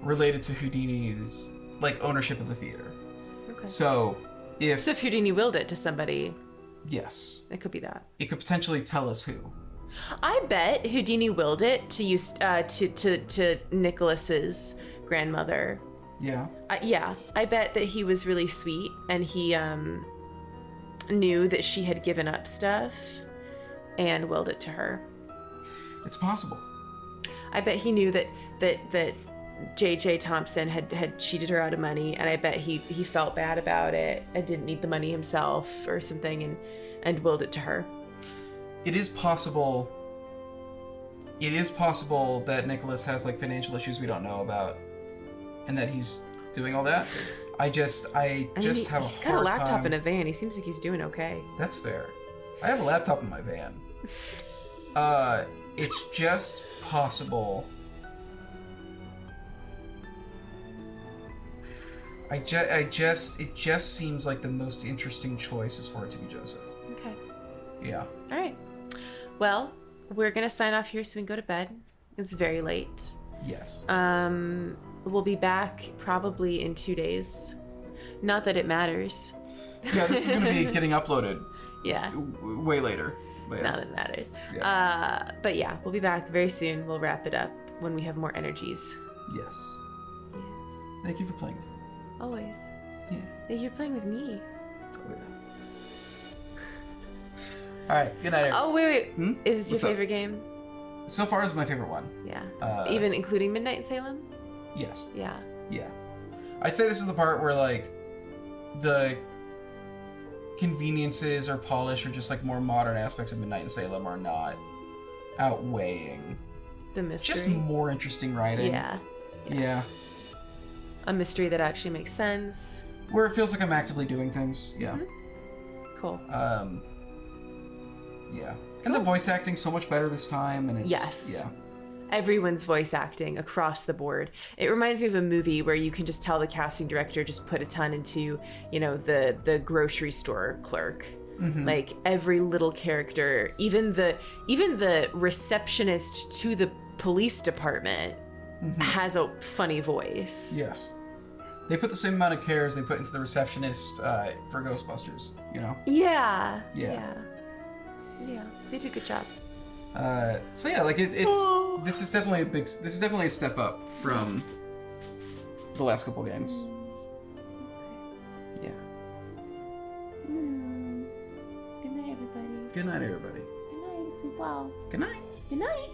related to Houdini's like ownership of the theater. Okay. So if Houdini willed it to somebody, yes, it could be that. It could potentially tell us who. I bet Houdini willed it to use to Nicholas's grandmother. Yeah. Yeah, I bet that he was really sweet and he knew that she had given up stuff and willed it to her. It's possible. I bet he knew that J.J. Thompson had cheated her out of money, and I bet he felt bad about it and didn't need the money himself or something and willed it to her. It is possible. It is possible that Nicholas has like financial issues we don't know about, and that he's doing all that. I just have a hard time. He's got a laptop in a van. He seems like he's doing okay. That's fair. I have a laptop in my van. It's just possible. It just seems like the most interesting choice is for it to be Joseph. Okay. Yeah. All right. Well, we're gonna sign off here so we can go to bed. It's very late. Yes. We'll be back probably in 2 days. Not that it matters. Yeah, this is going to be getting uploaded Yeah. way later. But yeah. Not that it matters. But yeah, we'll be back very soon. We'll wrap it up when we have more energies. Yes. Thank you for playing with me. Always. Yeah. Thank you for playing with me. Oh, yeah. All right. Good night, everyone. Oh, wait. Is this What's your up? favorite game? So far, this is my favorite one. Yeah. Even including Midnight in Salem? Yes. Yeah. Yeah. I'd say this is the part where, like, the conveniences or polish or just, like, more modern aspects of Midnight in Salem are not outweighing The mystery. just more interesting writing. Yeah. Yeah. A mystery that actually makes sense. Where it feels like I'm actively doing things. Yeah. Cool. Yeah. And the voice acting's so much better this time, and it's Yes. yeah. Everyone's voice acting across the board. It reminds me of a movie where you can just tell the casting director just put a ton into, the grocery store clerk. Mhm. Like every little character, even the receptionist to the police department has a funny voice. Yes. They put the same amount of care as they put into the receptionist for Ghostbusters, Yeah. Yeah. Yeah. They did a good job. So yeah, like it's this is definitely a step up from the last couple games. Yeah. Good night, everybody. Good night, everybody. Good night. Sleep well. Good night. Good night.